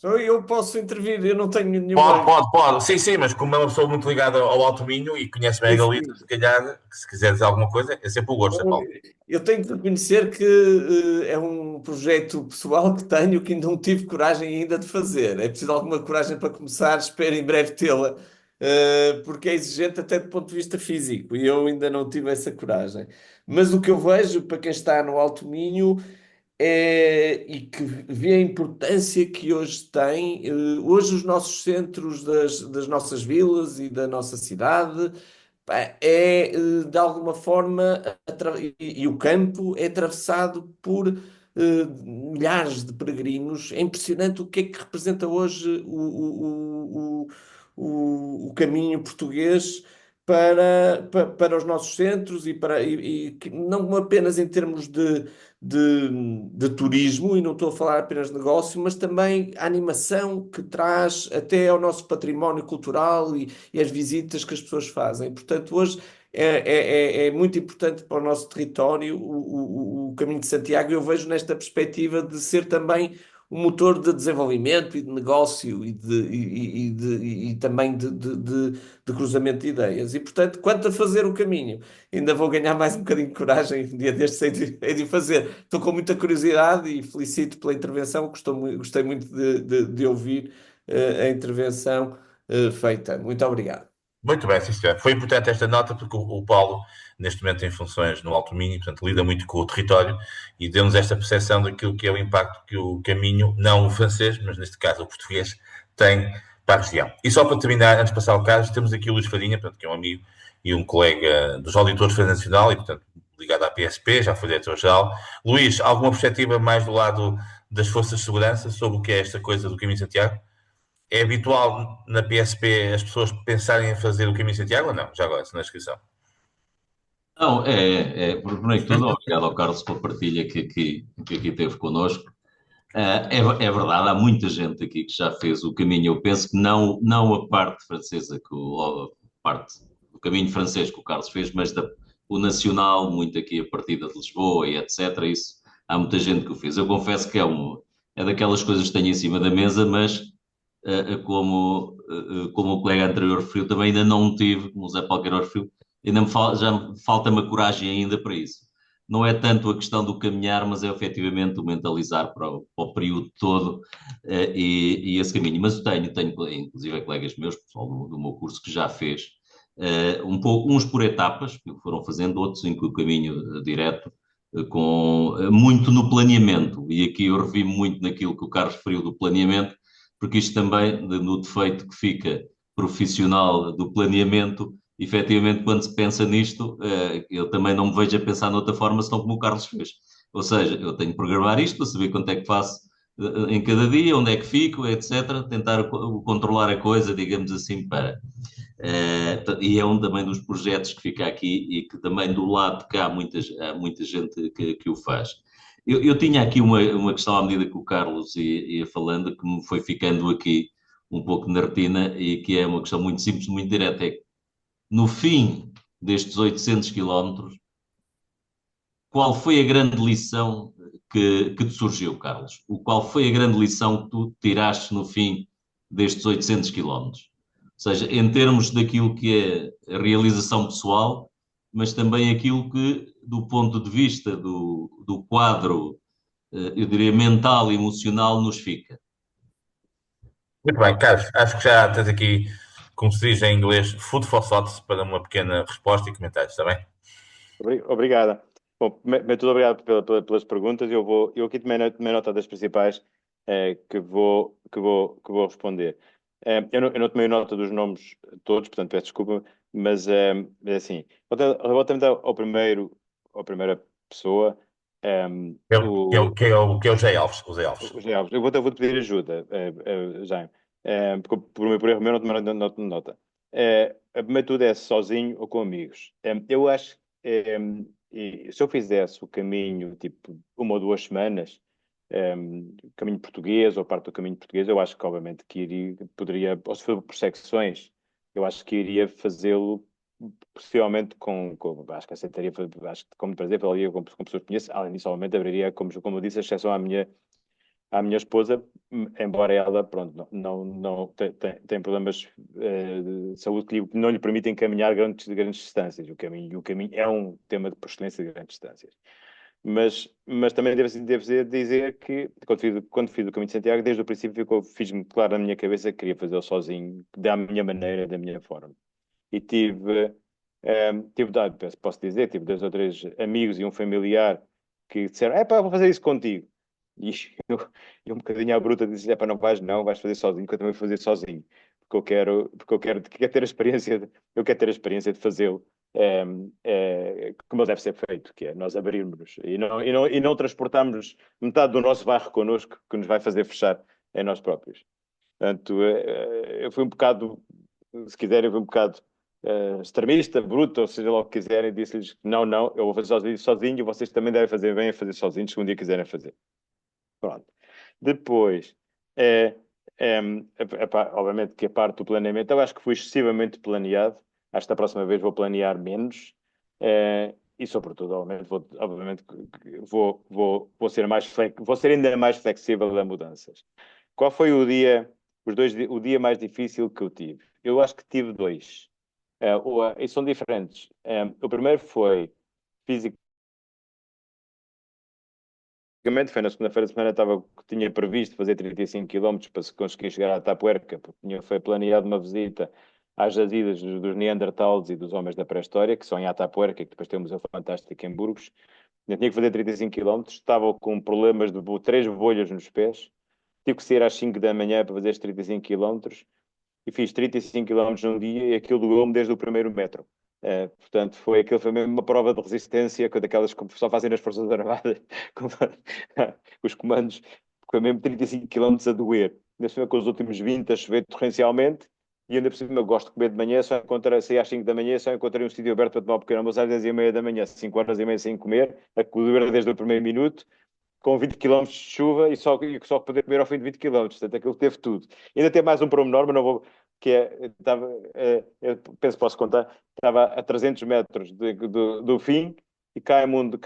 Eu posso intervir, eu não tenho nenhuma. Pode. Sim, mas como é uma pessoa muito ligada ao Alto Minho e conhece bem a Galiza, se calhar, se quiser dizer alguma coisa, é sempre o gosto, Paulo. Eu tenho que reconhecer que é um projeto pessoal que tenho que ainda não tive coragem ainda de fazer. É preciso alguma coragem para começar, espero em breve tê-la, porque é exigente até do ponto de vista físico e eu ainda não tive essa coragem. Mas o que eu vejo para quem está no Alto Minho e que vê a importância que hoje tem, hoje os nossos centros das nossas vilas e da nossa cidade, pá, de alguma forma, e o campo é atravessado por milhares de peregrinos. É impressionante o que é que representa hoje o caminho português para os nossos centros e não apenas em termos de turismo, e não estou a falar apenas de negócio, mas também a animação que traz até ao nosso património cultural e as visitas que as pessoas fazem. Portanto, hoje é muito importante para o nosso território o Caminho de Santiago. Eu vejo nesta perspectiva de ser também um motor de desenvolvimento e de negócio e também de cruzamento de ideias. E, portanto, quanto a fazer o caminho, ainda vou ganhar mais um bocadinho de coragem um dia destes hei de fazer. Estou com muita curiosidade e felicito pela intervenção. Gostei muito de ouvir a intervenção feita. Muito obrigado. Muito bem, sim, senhor. Foi importante esta nota porque o Paulo, neste momento, tem funções no Alto Minho, portanto, lida muito com o território e deu-nos esta percepção daquilo que é o impacto que o caminho, não o francês, mas neste caso o português, tem para a região. E só para terminar, antes de passar ao Carlos, temos aqui o Luís Farinha, portanto, que é um amigo e um colega dos auditores da Feira Nacional e, portanto, ligado à PSP, já foi diretor-geral. Luís, alguma perspectiva mais do lado das forças de segurança sobre o que é esta coisa do Caminho de Santiago? É habitual na PSP as pessoas pensarem em fazer o Caminho de Santiago ou não? Já agora, na descrição. Não, primeiro que tudo, obrigado ao Carlos pela partilha que aqui teve connosco. É verdade, há muita gente aqui que já fez o caminho. Eu penso que não a parte francesa, a parte do caminho francês que o Carlos fez, mas o nacional, muito aqui a partida de Lisboa e etc. Isso, há muita gente que o fez. Eu confesso que é daquelas coisas que tenho em cima da mesa, mas como o colega anterior referiu, também ainda não tive, como o Zé Paulo Queiroz referiu, já falta-me a coragem ainda para isso. Não é tanto a questão do caminhar, mas é efetivamente o mentalizar para o período todo e esse caminho. Mas tenho inclusive colegas meus, pessoal do meu curso, que já fez uns por etapas, que foram fazendo, outros em que o caminho direto, muito no planeamento. E aqui eu revi muito naquilo que o Carlos referiu do planeamento, porque isto também, no defeito que fica profissional do planeamento, efetivamente, quando se pensa nisto, eu também não me vejo a pensar de outra forma, senão como o Carlos fez. Ou seja, eu tenho que programar isto para saber quanto é que faço em cada dia, onde é que fico, etc. Tentar controlar a coisa, digamos assim, e é também dos projetos que fica aqui e que também do lado de cá há muita gente que o faz. Eu tinha aqui uma questão à medida que o Carlos ia falando, que me foi ficando aqui um pouco na retina e que é uma questão muito simples, muito direta. É que no fim destes 800 quilómetros, qual foi a grande lição que te surgiu, Carlos? Qual foi a grande lição que tu tiraste no fim destes 800 quilómetros? seja, em termos daquilo que é a realização pessoal, mas também aquilo que, do ponto de vista do quadro, eu diria, mental e emocional, nos fica. Muito bem, Carlos, acho que já tens aqui, como se diz em inglês, food for thought para uma pequena resposta e comentários, está bem? Obrigada. Bom, muito obrigado pelas perguntas. Eu aqui tomei nota das principais que vou responder. Eu não tomei nota dos nomes todos, portanto peço desculpa, mas é assim. Vou tentar à primeira pessoa. Que é o José Alves, o Zé Alves. José Alves. Eu vou-te pedir ajuda, Jaime. Porque por erro meu não tomei nota. A primeira tudo é sozinho ou com amigos. Eu acho e se eu fizesse o caminho, tipo, 1 ou 2 semanas, caminho português ou parte do caminho português, eu acho que, obviamente, poderia, ou se for por secções, eu acho que iria fazê-lo, possivelmente, acho que aceitaria, acho que, como prazer, falaria com pessoas que conheço. Além disso, obviamente, abriria, como eu disse, a exceção à minha esposa, embora ela, pronto, não tem problemas de saúde que não lhe permitem caminhar grandes distâncias. O caminho é um tema de excelência de grandes distâncias. Mas também devo dizer que, quando fiz o Caminho de Santiago, desde o princípio fiz-me claro na minha cabeça que queria fazê-lo sozinho, da minha maneira, da minha forma. E posso dizer, tive 2 ou 3 amigos e um familiar que disseram, vou fazer isso contigo. E eu um bocadinho à bruta disse, não vais fazer sozinho, que eu também vou fazer sozinho. Porque eu quero ter a experiência, eu quero ter a experiência de fazê-lo como deve ser feito, que é nós abrirmos e não transportarmos metade do nosso bairro connosco, que nos vai fazer fechar em nós próprios. Portanto, eu fui um bocado, se quiserem, eu fui um bocado extremista, bruto, ou seja lá o que quiserem, disse-lhes não, eu vou fazer sozinho e vocês também devem fazer bem a fazer sozinhos, se um dia quiserem fazer. Pronto. Depois, obviamente que a parte do planeamento, eu acho que fui excessivamente planeado. Acho que da próxima vez vou planear menos. E, sobretudo, obviamente vou ser ainda mais flexível a mudanças. Qual foi o dia mais difícil que eu tive? Eu acho que tive 2. E são diferentes. O primeiro foi físico. Basicamente, foi na segunda-feira de semana tinha previsto fazer 35 km para se conseguir chegar à Tapuerca, porque foi planeado uma visita às jazidas dos Neandertales e dos homens da pré-história, que são em Atapuerca, que depois tem um museu fantástico em Burgos. Eu tinha que fazer 35 km, estava com problemas de 3 bolhas nos pés, tive que sair às 5 da manhã para fazer estes 35 km, e fiz 35 km num dia e aquilo doeu-me desde o primeiro metro. Portanto, foi mesmo uma prova de resistência, daquelas que só fazem nas Forças Armadas, com os comandos, foi mesmo 35 km a doer. Ainda por cima, com os últimos 20 a chover torrencialmente, e ainda por cima eu gosto de comer de manhã, saí às 5 da manhã, só encontrei um sítio aberto para tomar um pequeno almoço às 10h30 da manhã, 5 horas e meia sem comer, a doer desde o primeiro minuto, com 20 km de chuva e só poder comer ao fim de 20 km. Portanto, aquilo teve tudo. Ainda tem mais um pormenor, mas não vou, que eu penso que posso contar, estava a 300 metros do fim e cai-me um dos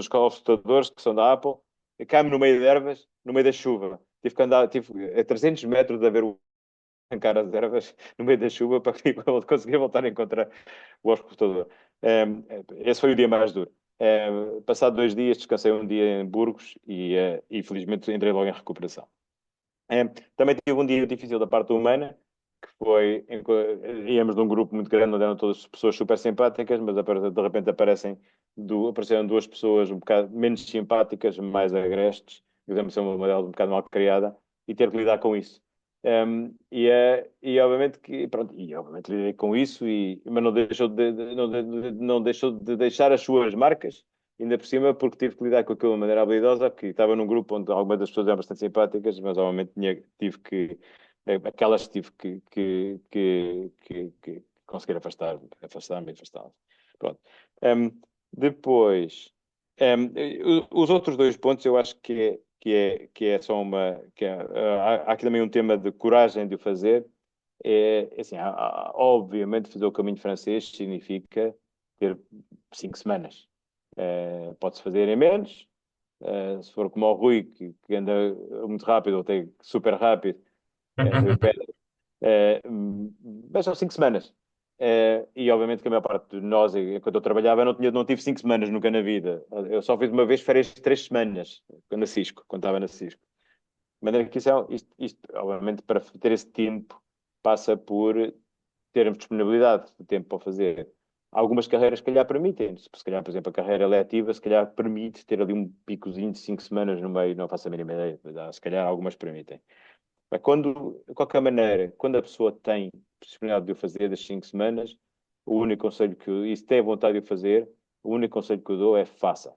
consultadores que são da Apple, e cai-me no meio de ervas, no meio da chuva. Tive que andar a 300 metros a ver arrancar as ervas no meio da chuva para conseguir voltar a encontrar o auscultador. Esse foi o dia mais duro. Passado 2 dias, descansei um dia em Burgos e felizmente entrei logo em recuperação. Também tive um dia difícil da parte humana, que foi, íamos num grupo muito grande, onde eram todas pessoas super simpáticas, mas de repente apareceram 2 pessoas um bocado menos simpáticas, mais agrestes, digamos assim, uma delas um bocado mal criada, e ter que lidar com isso. Obviamente lidei com isso, mas não deixou de deixar as suas marcas, ainda por cima, porque tive que lidar com aquilo de maneira habilidosa, que estava num grupo onde algumas das pessoas eram bastante simpáticas, mas obviamente tive que conseguir afastar-me. Pronto. Depois, os outros 2 pontos eu acho que é só há aqui também um tema de coragem de o fazer. Assim, obviamente fazer o caminho francês significa ter 5 semanas. Pode-se fazer em menos. Se for como o Rui, que anda muito rápido, ou até super rápido, Rui Pedro. Mas são 5 semanas. E obviamente que a maior parte de nós, enquanto eu trabalhava, não tive 5 semanas nunca na vida. Eu só fiz uma vez férias de 3 semanas, quando estava na Cisco. De maneira que isto, obviamente, para ter esse tempo, passa por termos disponibilidade de tempo para fazer. Algumas carreiras, se calhar, permitem. Se calhar, por exemplo, a carreira letiva, se calhar, permite ter ali um picozinho de 5 semanas no meio, não faço a mínima ideia. Se calhar, algumas permitem. Mas de qualquer maneira, quando a pessoa tem possibilidade de o fazer das 5 semanas, o único conselho e se tem vontade de o fazer, o único conselho que eu dou é faça.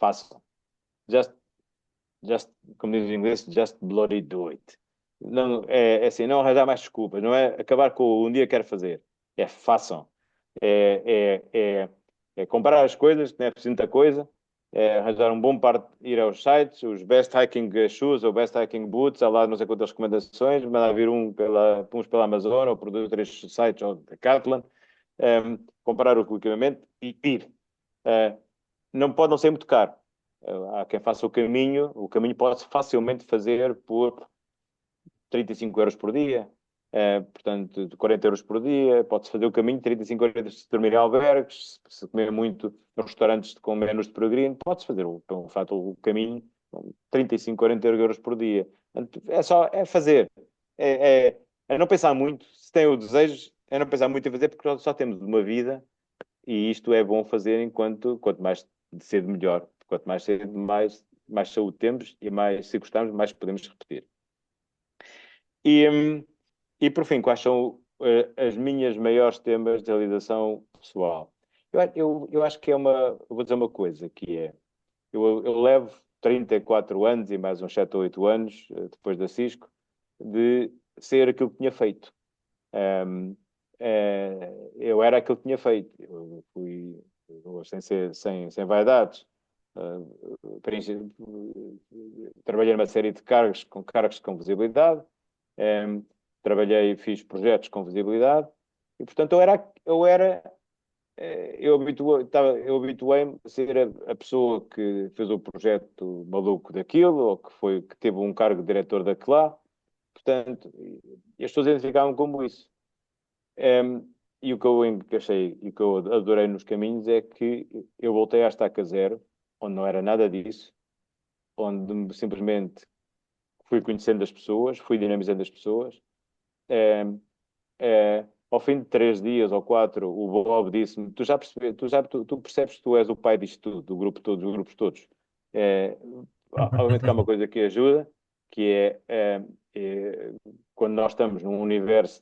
Façam. Just, como diz em inglês, just bloody do it. Não, é assim, não arranjar mais desculpas, não é acabar com um dia quero fazer. É façam. É comprar as coisas, que não é preciso muita coisa, é arranjar um bom par, ir aos sites, os best hiking shoes ou best hiking boots, há lá não sei quantas recomendações, mandar vir uns pela Amazon ou por 2 ou 3 sites ou Decathlon, comprar o equipamento e ir. Não pode não ser muito caro. Há quem faça o caminho pode-se facilmente fazer por 35 euros por dia, portanto, 40 euros por dia, pode-se fazer o caminho, 35 euros se dormir em albergues, se comer muito nos restaurantes com menus de peregrino, pode-se fazer o caminho, 35, 40 euros por dia. É fazer, é não pensar muito, se tem o desejo, é não pensar muito em fazer, porque só temos uma vida e isto é bom fazer quanto mais cedo melhor. Quanto mais cedo, mais saúde temos e mais, se gostarmos, mais podemos repetir. E por fim, quais são as minhas maiores temas de realização pessoal? Eu acho que eu vou dizer uma coisa, que é, eu levo 34 anos e mais uns 7 ou 8 anos, depois da Cisco, de ser aquilo que tinha feito. Eu era aquilo que tinha feito. Eu fui, sem vaidades, trabalhei numa série de cargos com visibilidade, fiz projetos com visibilidade e, portanto, eu habituei-me a ser a pessoa que fez o projeto maluco daquilo ou que teve um cargo de diretor daquilo lá, portanto, e as pessoas identificavam como isso. E o que eu achei e o que eu adorei nos caminhos é que eu voltei à estaca zero, onde não era nada disso, onde simplesmente fui conhecendo as pessoas, fui dinamizando as pessoas. Ao fim de 3 dias ou 4, o Bob disse-me: tu percebes que tu és o pai disto tudo, dos grupos todos. Obviamente que há uma coisa que ajuda, que é quando nós estamos num universo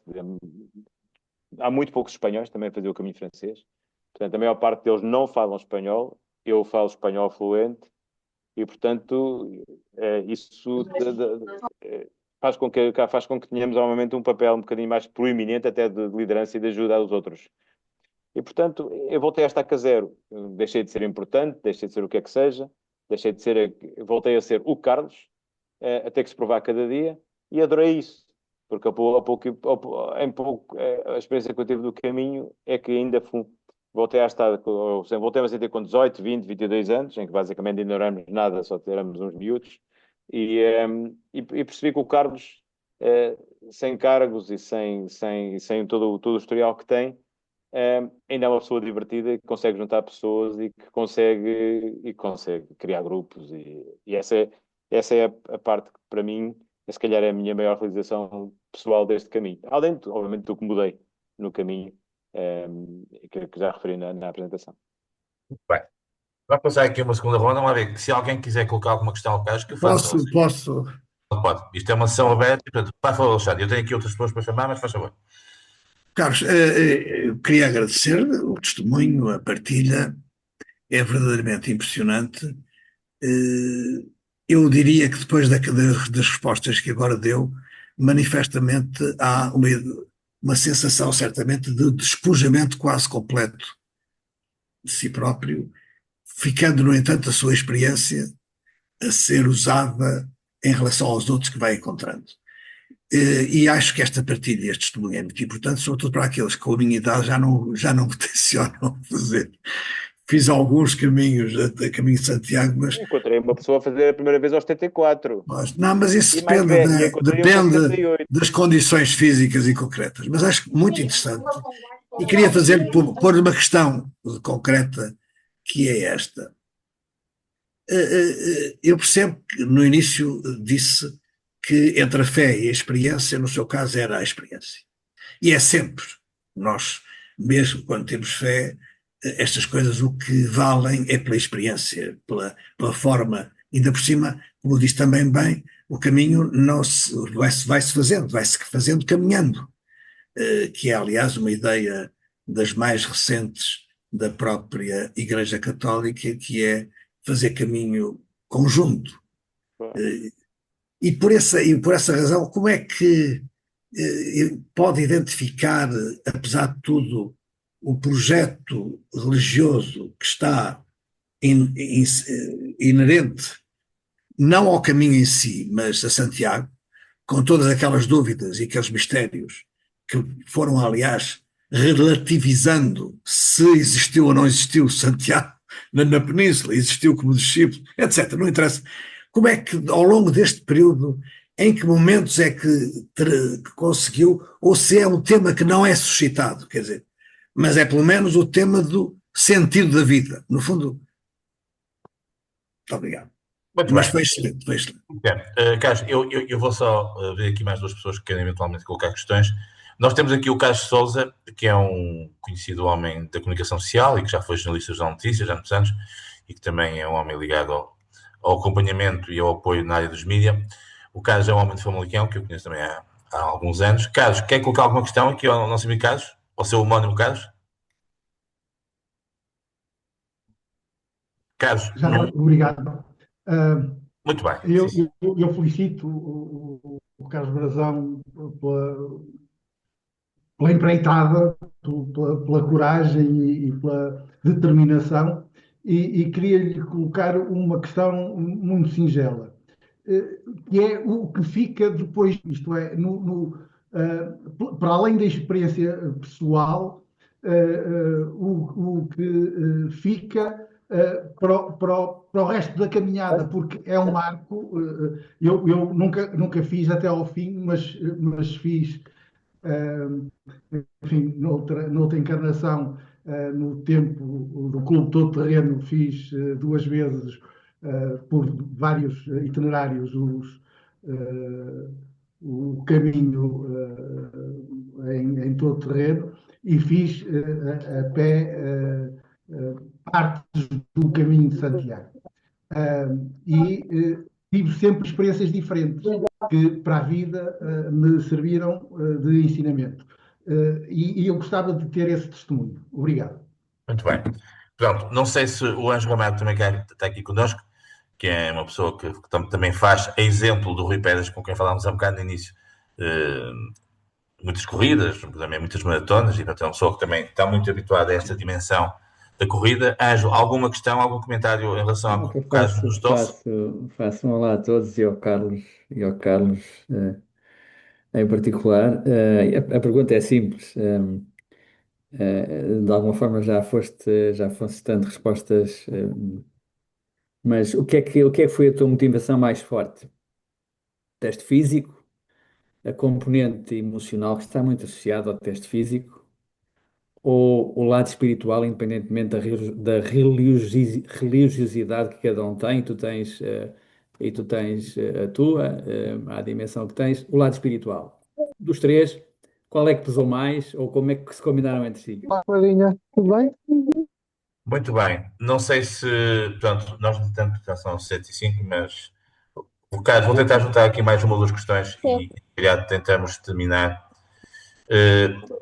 há muito poucos espanhóis também a fazer o caminho francês. Portanto, a maior parte deles não falam espanhol. Eu falo espanhol fluente e, portanto, isso faz com que tenhamos, normalmente, um papel um bocadinho mais proeminente até de liderança e de ajuda aos outros. E, portanto, eu voltei a estaca zero. Eu deixei de ser importante, deixei de ser o que é que seja, voltei a ser o Carlos, a ter que se provar cada dia, e adorei isso. Porque a experiência que eu tive do caminho é que ainda voltei a sentir com 18, 20, 22 anos, em que basicamente ainda não éramos nada, só éramos uns miúdos, e percebi que o Carlos, sem cargos e sem todo o historial que tem, ainda é uma pessoa divertida que consegue juntar pessoas e que consegue criar grupos, e essa é a parte que, para mim, se calhar é a minha maior realização pessoal deste caminho. Além, obviamente, do que mudei no caminho, que já referi na apresentação. Bem, vamos passar aqui uma segunda ronda. Vamos ver se alguém quiser colocar alguma questão ao Carlos, que eu faço. Posso. Pode. Isto é uma sessão aberta. Portanto, vai falar, Alexandre. Eu tenho aqui outras pessoas para chamar, mas faz favor. Carlos, eu queria agradecer o testemunho, a partilha, é verdadeiramente impressionante. Eu diria que depois das respostas que agora deu, manifestamente há uma sensação, certamente, de despojamento quase completo de si próprio, ficando, no entanto, a sua experiência a ser usada em relação aos outros que vai encontrando. E acho que esta partilha, este testemunho é muito importante, sobretudo para aqueles que com a minha idade já não me tencionam fiz alguns caminhos, a caminho de Santiago, Encontrei uma pessoa a fazer a primeira vez aos 74. não, mas isso E mais depende, velho, e encontrei um com 78. das condições físicas e concretas. Mas acho muito interessante. E queria pôr uma questão concreta, que é esta. Eu percebo que no início disse que entre a fé e a experiência, no seu caso era a experiência. E é sempre. Nós, mesmo quando temos fé, estas coisas o que valem é pela experiência, pela forma. Ainda por cima, como disse também bem, o caminho não vai-se fazendo caminhando, que é, aliás, uma ideia das mais recentes da própria Igreja Católica, que é fazer caminho conjunto. E por essa razão, como é que pode identificar, apesar de tudo, o projeto religioso que está inerente, não ao caminho em si, mas a Santiago, com todas aquelas dúvidas e aqueles mistérios que foram, aliás, relativizando se existiu ou não existiu Santiago na Península, existiu como discípulo, etc. Não interessa. Como é que, ao longo deste período, em que momentos é que conseguiu, ou se é um tema que não é suscitado, quer dizer, mas é pelo menos o tema do sentido da vida, no fundo. Muito obrigado. Muito Mas bem. foi excelente, foi excelente. Carlos, eu vou só ver aqui mais duas pessoas que querem eventualmente colocar questões. Nós temos aqui o Carlos Sousa, que é um conhecido homem da comunicação social e que já foi jornalista de notícias há muitos anos e que também é um homem ligado ao acompanhamento e ao apoio na área dos mídias. O Carlos é um homem de Famalicão, que eu conheço também há alguns anos. Carlos, quer colocar alguma questão aqui ao nosso amigo Carlos? Ao seu homónimo Carlos? Carlos, obrigado. muito bem. Eu felicito o Carlos Brazão pela empreitada, pela coragem e pela determinação, e queria-lhe colocar uma questão muito singela, que é o que fica depois, isto é, para além da experiência pessoal, o que fica para o resto da caminhada, porque é um marco. Eu nunca fiz até ao fim, mas fiz, enfim, noutra encarnação, no tempo do Clube Todo Terreno, fiz 2 vezes, por vários itinerários, o caminho em todo terreno, e fiz a pé partes do caminho de Santiago. E tive sempre experiências diferentes que para a vida me serviram de ensinamento. E eu gostava de ter esse testemunho. Obrigado. Muito bem. Pronto, não sei se o Ângelo Amado também está aqui connosco, que é uma pessoa que também faz exemplo do Rui Pérez, com quem falámos há um bocado no início, muitas corridas, também muitas maratonas, e portanto é uma pessoa que também está muito habituada a esta dimensão da corrida. Ângelo, alguma questão, algum comentário em relação ao que o Carlos nos trouxe? Faço um olá a todos e ao Carlos em particular. A pergunta é simples. De alguma forma já foste dando respostas, mas o que é que foi a tua motivação mais forte? O teste físico, a componente emocional que está muito associada ao teste físico, ou o lado espiritual, independentemente da religiosidade que cada um tem? Tu tens a tua, a dimensão que tens, o lado espiritual. Dos três, qual é que pesou mais, ou como é que se combinaram entre si? Olá, Clarinha, tudo bem? Muito bem. Não sei se, portanto, nós no tempo já são 7h05, mas o Carlos, vou tentar juntar aqui mais uma ou duas questões e já tentamos terminar.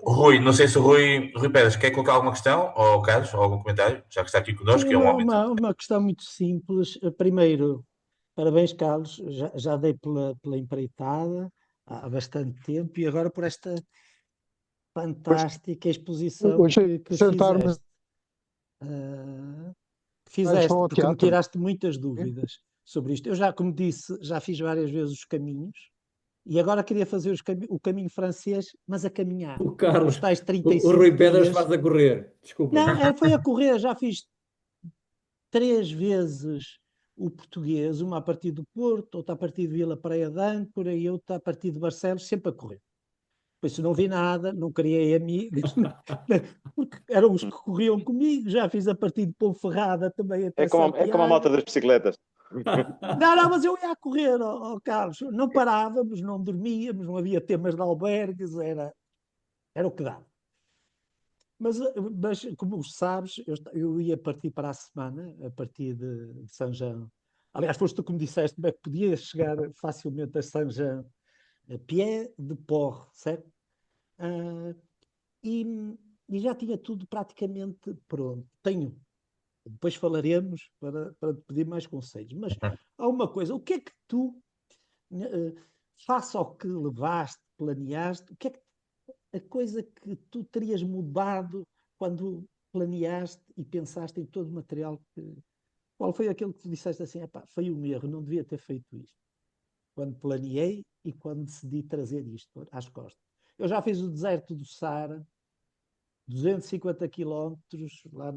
Rui, não sei se o Rui Pérez quer colocar alguma questão, ou Carlos, ou algum comentário, já que está aqui connosco, que é um homem. Uma questão muito simples. Primeiro, parabéns, Carlos, já dei pela empreitada há bastante tempo, e agora por esta fantástica exposição que fizeste, porque me tiraste muitas dúvidas sobre isto. Eu já, como disse, já fiz várias vezes os caminhos, e agora queria fazer o caminho francês, mas a caminhar. O Carlos, os tais 35 o Rui Pedras dias. faz a correr, desculpa. Não, foi a correr, já fiz 3 vezes o Português, uma a partir do Porto, outra a partir de Vila Praia de Âncora e outra a partir de Barcelos, sempre a correr. Depois não vi nada, não criei amigos, porque eram os que corriam comigo, já fiz a partir de Ponferrada também até É como a Santiago. malta das bicicletas. Não, mas eu ia a correr, Carlos, não parávamos, não dormíamos, não havia temas de albergues, era o que dava. Mas como sabes, eu ia partir para a semana, a partir de São-Jean. Aliás, foste tu que me disseste como é que podia chegar facilmente a São-Jean a pé de Porre, certo? Ah, e, e já tinha tudo praticamente pronto. Depois falaremos para te pedir mais conselhos. Mas há uma coisa, o que é que tu, face ao que levaste, planeaste, o que é que a coisa que tu terias mudado quando planeaste e pensaste em todo o material qual foi aquele que tu disseste assim, epá, foi um erro, não devia ter feito isto quando planeei e quando decidi trazer isto às costas. Eu já fiz o deserto do Saara, 250 quilómetros lá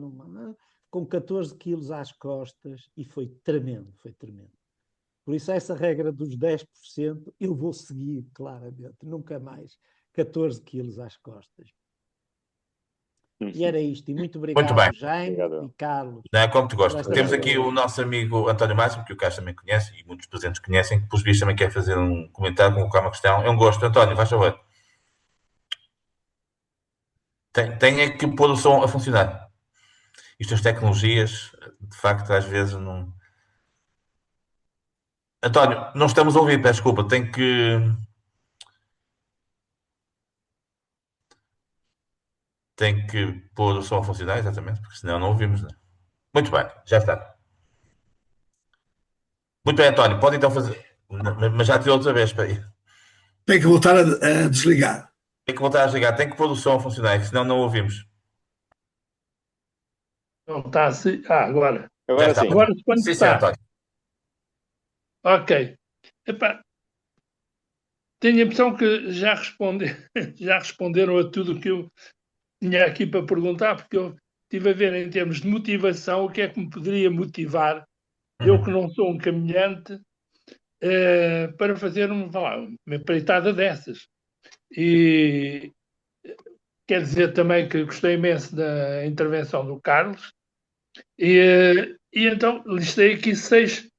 com 14 quilos às costas e foi tremendo, foi tremendo. Por isso essa regra dos 10% eu vou seguir claramente, nunca mais 14 quilos às costas. E era isto, e muito Muito obrigado, bem. Jaime Obrigado. e Carlos. Não é como tu por gostas. esta Temos aqui partilha. o nosso amigo António Máximo, que o Carlos também conhece e muitos presentes conhecem, que pelos vistos também quer fazer um comentário, colocar uma questão. É um gosto. António, faz favor. Tem é que pôr o som a funcionar. Isto, as tecnologias, de facto, às vezes não. António, não estamos a ouvir, peço desculpa. Tem que pôr o som a funcionar, exatamente, porque senão não ouvimos, né? Muito bem, já está. Muito bem, António, pode então fazer. Mas já tirou outra vez, espera aí. Tem que voltar a desligar. Tem que voltar a desligar, tem que pôr o som a funcionar, senão não ouvimos. Não está assim. Agora. Já Agora está. sim. Agora suponho que Sim, está. António. Ok. Epá, tenho a impressão que já responderam a tudo o que eu tinha aqui para perguntar, porque eu estive a ver em termos de motivação o que é que me poderia motivar, eu que não sou um caminhante, para fazer uma empreitada dessas. E quer dizer também que gostei imenso da intervenção do Carlos, e então listei aqui seis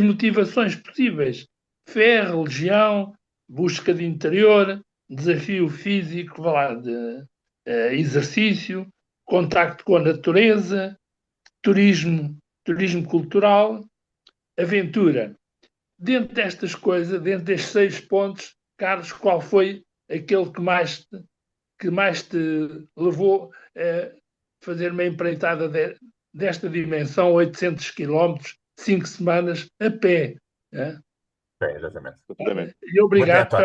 motivações possíveis: fé, religião, busca de interior, desafio físico, de exercício, contacto com a natureza, turismo cultural, aventura. Dentro destas coisas, dentro destes 6 pontos, Carlos, qual foi aquele que mais te levou a fazer uma empreitada desta dimensão, 800 quilómetros, 5 semanas, a pé? É, exatamente. E obrigado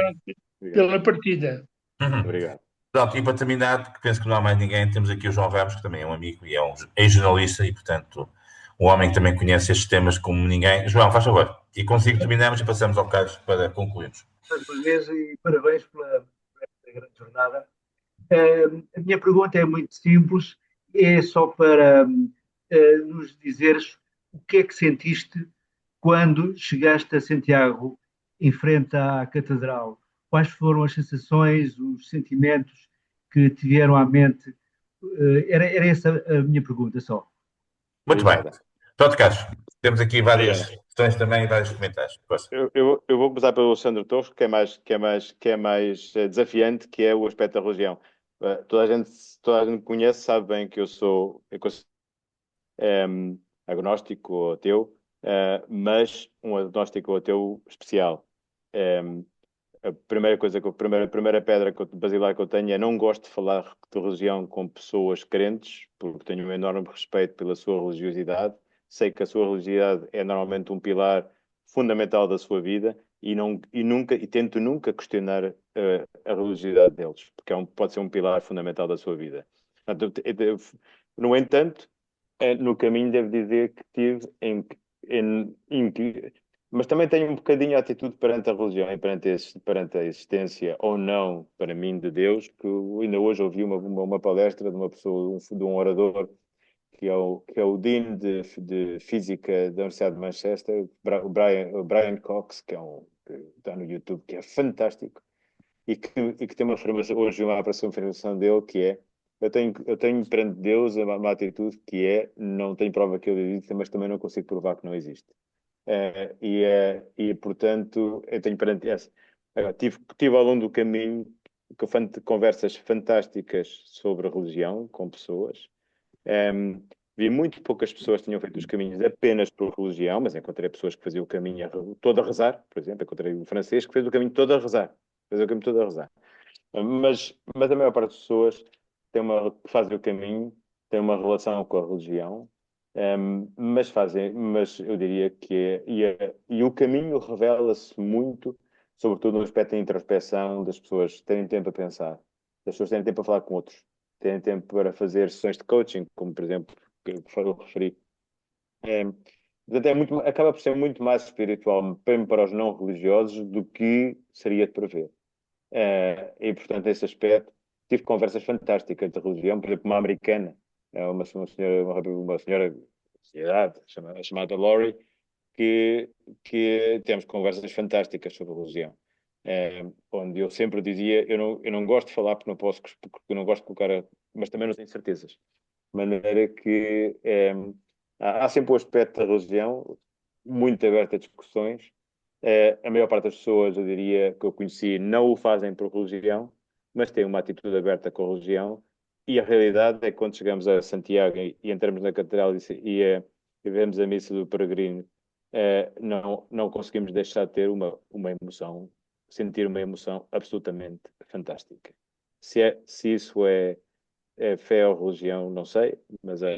Muito pela partilha. Obrigado. Pronto, e para terminar, que penso que não há mais ninguém, temos aqui o João Ramos, que também é um amigo e é um ex-jornalista e, portanto, um homem que também conhece estes temas como ninguém. João, faz favor. E consigo terminamos e passamos ao Carlos para concluirmos. E parabéns pela grande jornada. A minha pergunta é muito simples, é só para nos dizeres o que é que sentiste quando chegaste a Santiago, em frente à Catedral. Quais foram as sensações, os sentimentos que te vieram à mente? Era essa a minha pergunta só. Muito bem. Pronto, Carlos. Temos aqui várias questões também e vários comentários. Eu vou começar pelo Sandro Torres, que é mais desafiante, que é o aspecto da religião. Toda a gente conhece, sabe bem que eu sou agnóstico ou ateu, mas um agnóstico ou ateu especial. A primeira pedra basilar que eu tenho é não gosto de falar de religião com pessoas crentes, porque tenho um enorme respeito pela sua religiosidade. Sei que a sua religiosidade é normalmente um pilar fundamental da sua vida e tento nunca questionar a religiosidade deles, porque pode ser um pilar fundamental da sua vida. No entanto, no caminho devo dizer que tive mas também tenho um bocadinho a atitude perante a religião e perante a existência ou não, para mim, de Deus, que ainda hoje ouvi uma palestra de uma pessoa, de um orador, que é o Dean de Física da Universidade de Manchester, o Brian Cox, que está no YouTube, que é fantástico, e que tem uma formação, hoje uma formação dele, que é, eu tenho perante Deus uma atitude que é, não tenho prova que ele existe, mas também não consigo provar que não existe. Portanto, eu tenho perante essa. Tive ao longo do caminho conversas fantásticas sobre a religião com pessoas. Vi muito poucas pessoas que tinham feito os caminhos apenas por religião, mas encontrei pessoas que faziam o caminho todo a rezar, por exemplo. Encontrei um francês que fez o caminho todo a rezar. Mas a maior parte das pessoas que fazem o caminho, tem uma relação com a religião, mas eu diria que e o caminho revela-se muito, sobretudo no aspecto da introspeção, das pessoas terem tempo a pensar, das pessoas terem tempo a falar com outros, terem tempo para fazer sessões de coaching, como por exemplo, que eu referi. Portanto, acaba por ser muito mais espiritual, mesmo para os não religiosos, do que seria de prever. E, portanto, nesse aspecto, tive conversas fantásticas de religião, por exemplo, uma americana, uma senhora de idade, chamada Lori, que temos conversas fantásticas sobre religião. Onde eu sempre dizia, eu não gosto de falar porque eu não gosto de colocar, mas também não tenho certezas. De maneira que há sempre o aspecto da religião muito aberto a discussões. A maior parte das pessoas, eu diria, que eu conheci, não o fazem por religião, mas têm uma atitude aberta com a religião. E a realidade é que quando chegamos a Santiago e entramos na catedral e vemos a missa do peregrino, não conseguimos deixar de ter uma emoção, sentir uma emoção absolutamente fantástica. Se isso é fé ou religião, não sei, mas a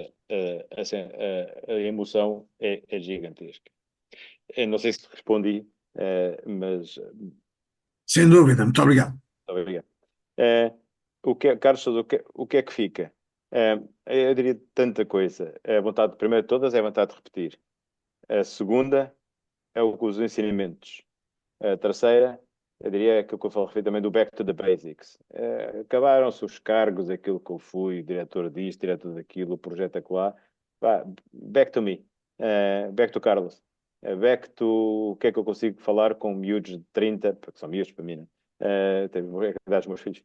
emoção é gigantesca. Eu não sei se respondi, mas... Sem dúvida, muito obrigado. Muito obrigado. Carlos, o que é que fica? Eu diria tanta coisa. A vontade, primeiro de todas, é a vontade de repetir. A segunda é os ensinamentos. A terceira, eu diria que eu falo também do back to the basics. Acabaram-se os cargos, aquilo que eu fui, diretor disto, diretor daquilo, o projeto acolá. Back to me. Back to Carlos. Back to o que é que eu consigo falar com miúdos de 30, porque são miúdos para mim, né? Tenho que dar aos meus filhos.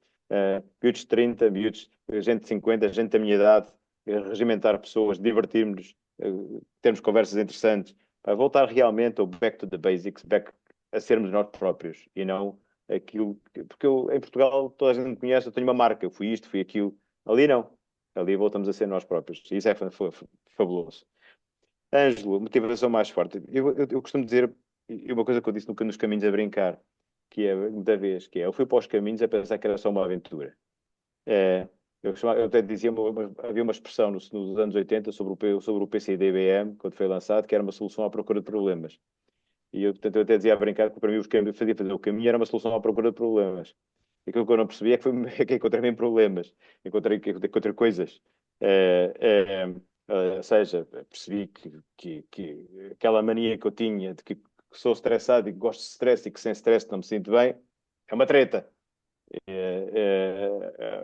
Miúdos de 30, miúdos, gente de 50, gente da minha idade, regimentar pessoas, divertirmos-nos, termos conversas interessantes, para voltar realmente ao back to the basics, back a sermos nós próprios e não aquilo porque em Portugal toda a gente me conhece, eu tenho uma marca, eu fui isto, fui aquilo. Ali não, ali voltamos a ser nós próprios e isso é fabuloso. Ângelo, motivação mais forte. Eu costumo dizer, e uma coisa que eu disse nos caminhos a brincar, que é muita vez, que é, eu fui para os caminhos a pensar que era só uma aventura. Eu até dizia, havia uma expressão nos anos 80 sobre o PCI-DBM, quando foi lançado, que era uma solução à procura de problemas. E eu até dizia a fazia fazer o caminho era uma solução à procura de problemas. E aquilo que eu não percebia é que encontrei problemas, encontrei coisas. Ou seja, percebi que aquela mania que eu tinha de que sou estressado e que gosto de stress e que sem stress não me sinto bem, é uma treta.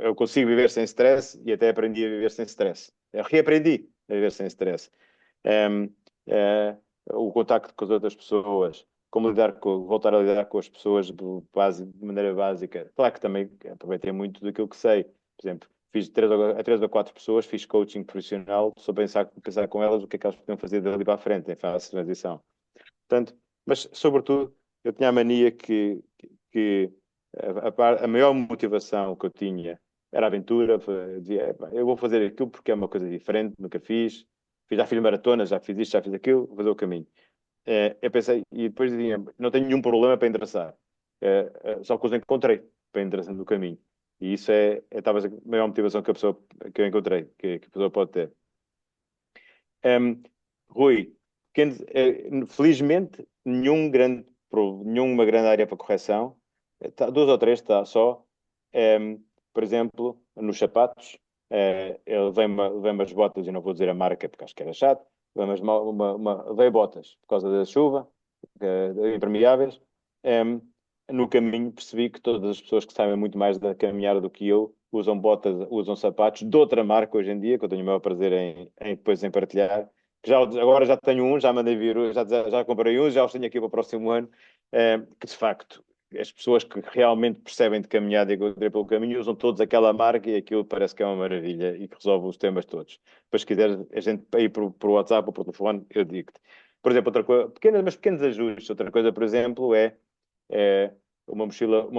Eu consigo viver sem stress e até aprendi a viver sem stress. Eu reaprendi a viver sem stress. O contacto com as outras pessoas, como voltar a lidar com as pessoas de maneira básica. Claro que também aproveitei muito daquilo que sei. Por exemplo, fiz 3 ou 4 pessoas, fiz coaching profissional, só pensar com elas o que é que elas podiam fazer dali para a frente, em fase de transição. Portanto, mas, sobretudo, eu tinha a mania que a maior motivação que eu tinha era a aventura. Eu dizia, eu vou fazer aquilo porque é uma coisa diferente, nunca fiz. Já fiz maratonas, já fiz isto, já fiz aquilo, vou fazer o caminho. Eu pensei, e depois dizia, não tenho nenhum problema para endereçar. Só que os encontrei para endereçar no caminho. E isso é talvez a maior motivação que eu encontrei, que a pessoa pode ter. Rui, felizmente, nenhuma grande área para correção. 2 ou 3 está só. Por exemplo, nos sapatos, ele vem as botas, e não vou dizer a marca porque acho que era chato, veio botas por causa da chuva, impermeáveis, no caminho percebi que todas as pessoas que sabem muito mais da caminhada do que eu usam botas, usam sapatos de outra marca hoje em dia, que eu tenho o maior prazer depois em partilhar. Que agora já tenho um, já mandei vir, já comprei um, já os tenho aqui para o próximo ano, que de facto as pessoas que realmente percebem de caminhada e que eu encontrei pelo caminho usam todos aquela marca e aquilo parece que é uma maravilha e que resolve os temas todos. Depois, se quiser a gente ir por WhatsApp ou por telefone, eu digo-te. Por exemplo, outra coisa, pequenos ajustes. Outra coisa, por exemplo, é uma mochila,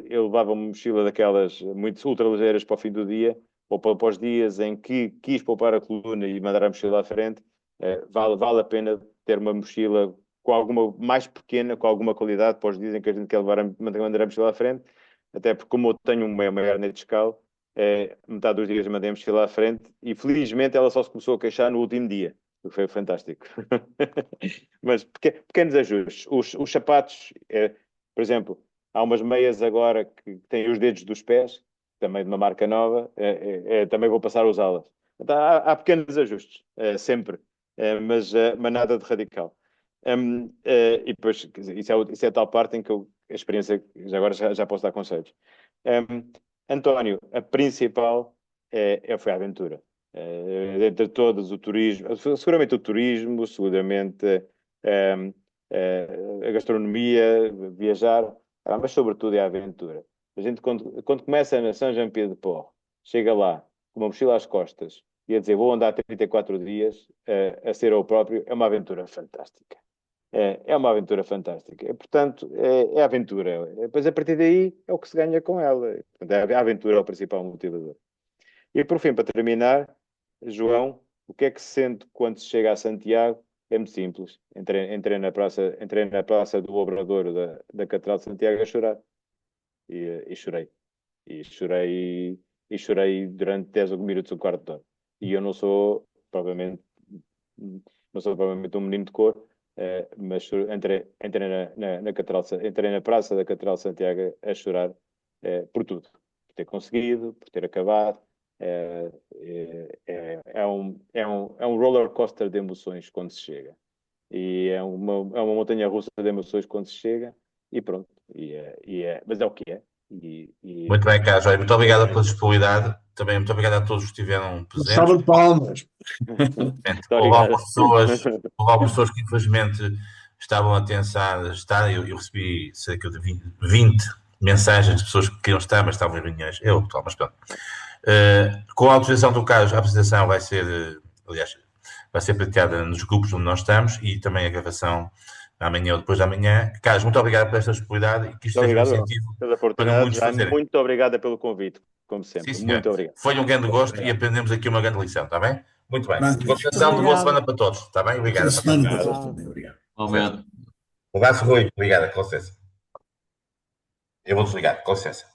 eu levava uma mochila daquelas muito ultra ligeiras para o fim do dia, ou para os dias em que quis poupar a coluna e mandar a mochila à frente. Vale a pena ter uma mochila com alguma mais pequena, com alguma qualidade, para os dias em que a gente quer mandar a mochila à frente, até porque como eu tenho uma hernia discal, metade dos dias mandei a mochila à frente e felizmente ela só se começou a queixar no último dia, o que foi fantástico. Mas pequenos ajustes. Os sapatos, por exemplo, há umas meias agora que têm os dedos dos pés, também de uma marca nova, também vou passar a usá-las. Então, há pequenos ajustes, sempre, mas nada de radical. E depois, isso é a tal parte em que a experiência, agora já posso dar conselhos. António, a principal foi a aventura. Entre todas, o turismo, seguramente o turismo, seguramente a gastronomia, viajar, mas sobretudo é a aventura. A gente, quando começa na Saint-Jean-Pied-de-Port, chega lá com uma mochila às costas e a dizer vou andar 34 dias a ser eu próprio, é uma aventura fantástica. É uma aventura fantástica. E, portanto, é aventura. Depois, a partir daí, é o que se ganha com ela. Portanto, a aventura é o principal motivador. E, por fim, para terminar, João, o que é que se sente quando se chega a Santiago? É muito simples. Entrei na praça do Obrador da Catedral de Santiago a chorar. E chorei. E chorei durante 10 minutos, um quarto de hora. E eu não sou, provavelmente um menino de cor, mas entrei na praça da Catedral de Santiago a chorar por tudo. Por ter conseguido, por ter acabado. É um roller coaster de emoções quando se chega. E é uma montanha russa de emoções quando se chega. E pronto. Mas é o que é. Muito bem, Carlos. Muito obrigado pela disponibilidade. Também muito obrigado a todos que estiveram presentes. Salve de palmas. Houve algumas pessoas que infelizmente estavam a tentar estar. Eu recebi cerca de 20 mensagens de pessoas que queriam estar, mas estavam em reuniões. Mas pronto. Com a autorização do Carlos, a apresentação vai ser praticada nos grupos onde nós estamos e também a gravação amanhã ou depois de amanhã. Carlos, muito obrigado por esta disponibilidade e que isto seja um incentivo pela oportunidade. Muito obrigada pelo convite, como sempre. Sim, muito obrigado. Foi um grande gosto e aprendemos aqui uma grande lição, está bem? Muito bem. Continuação de boa semana para todos, está bem? Obrigado. Boa semana para todos também, obrigado. Aumento. Um abraço, Rui. Obrigado, com licença. Eu vou desligar, com licença.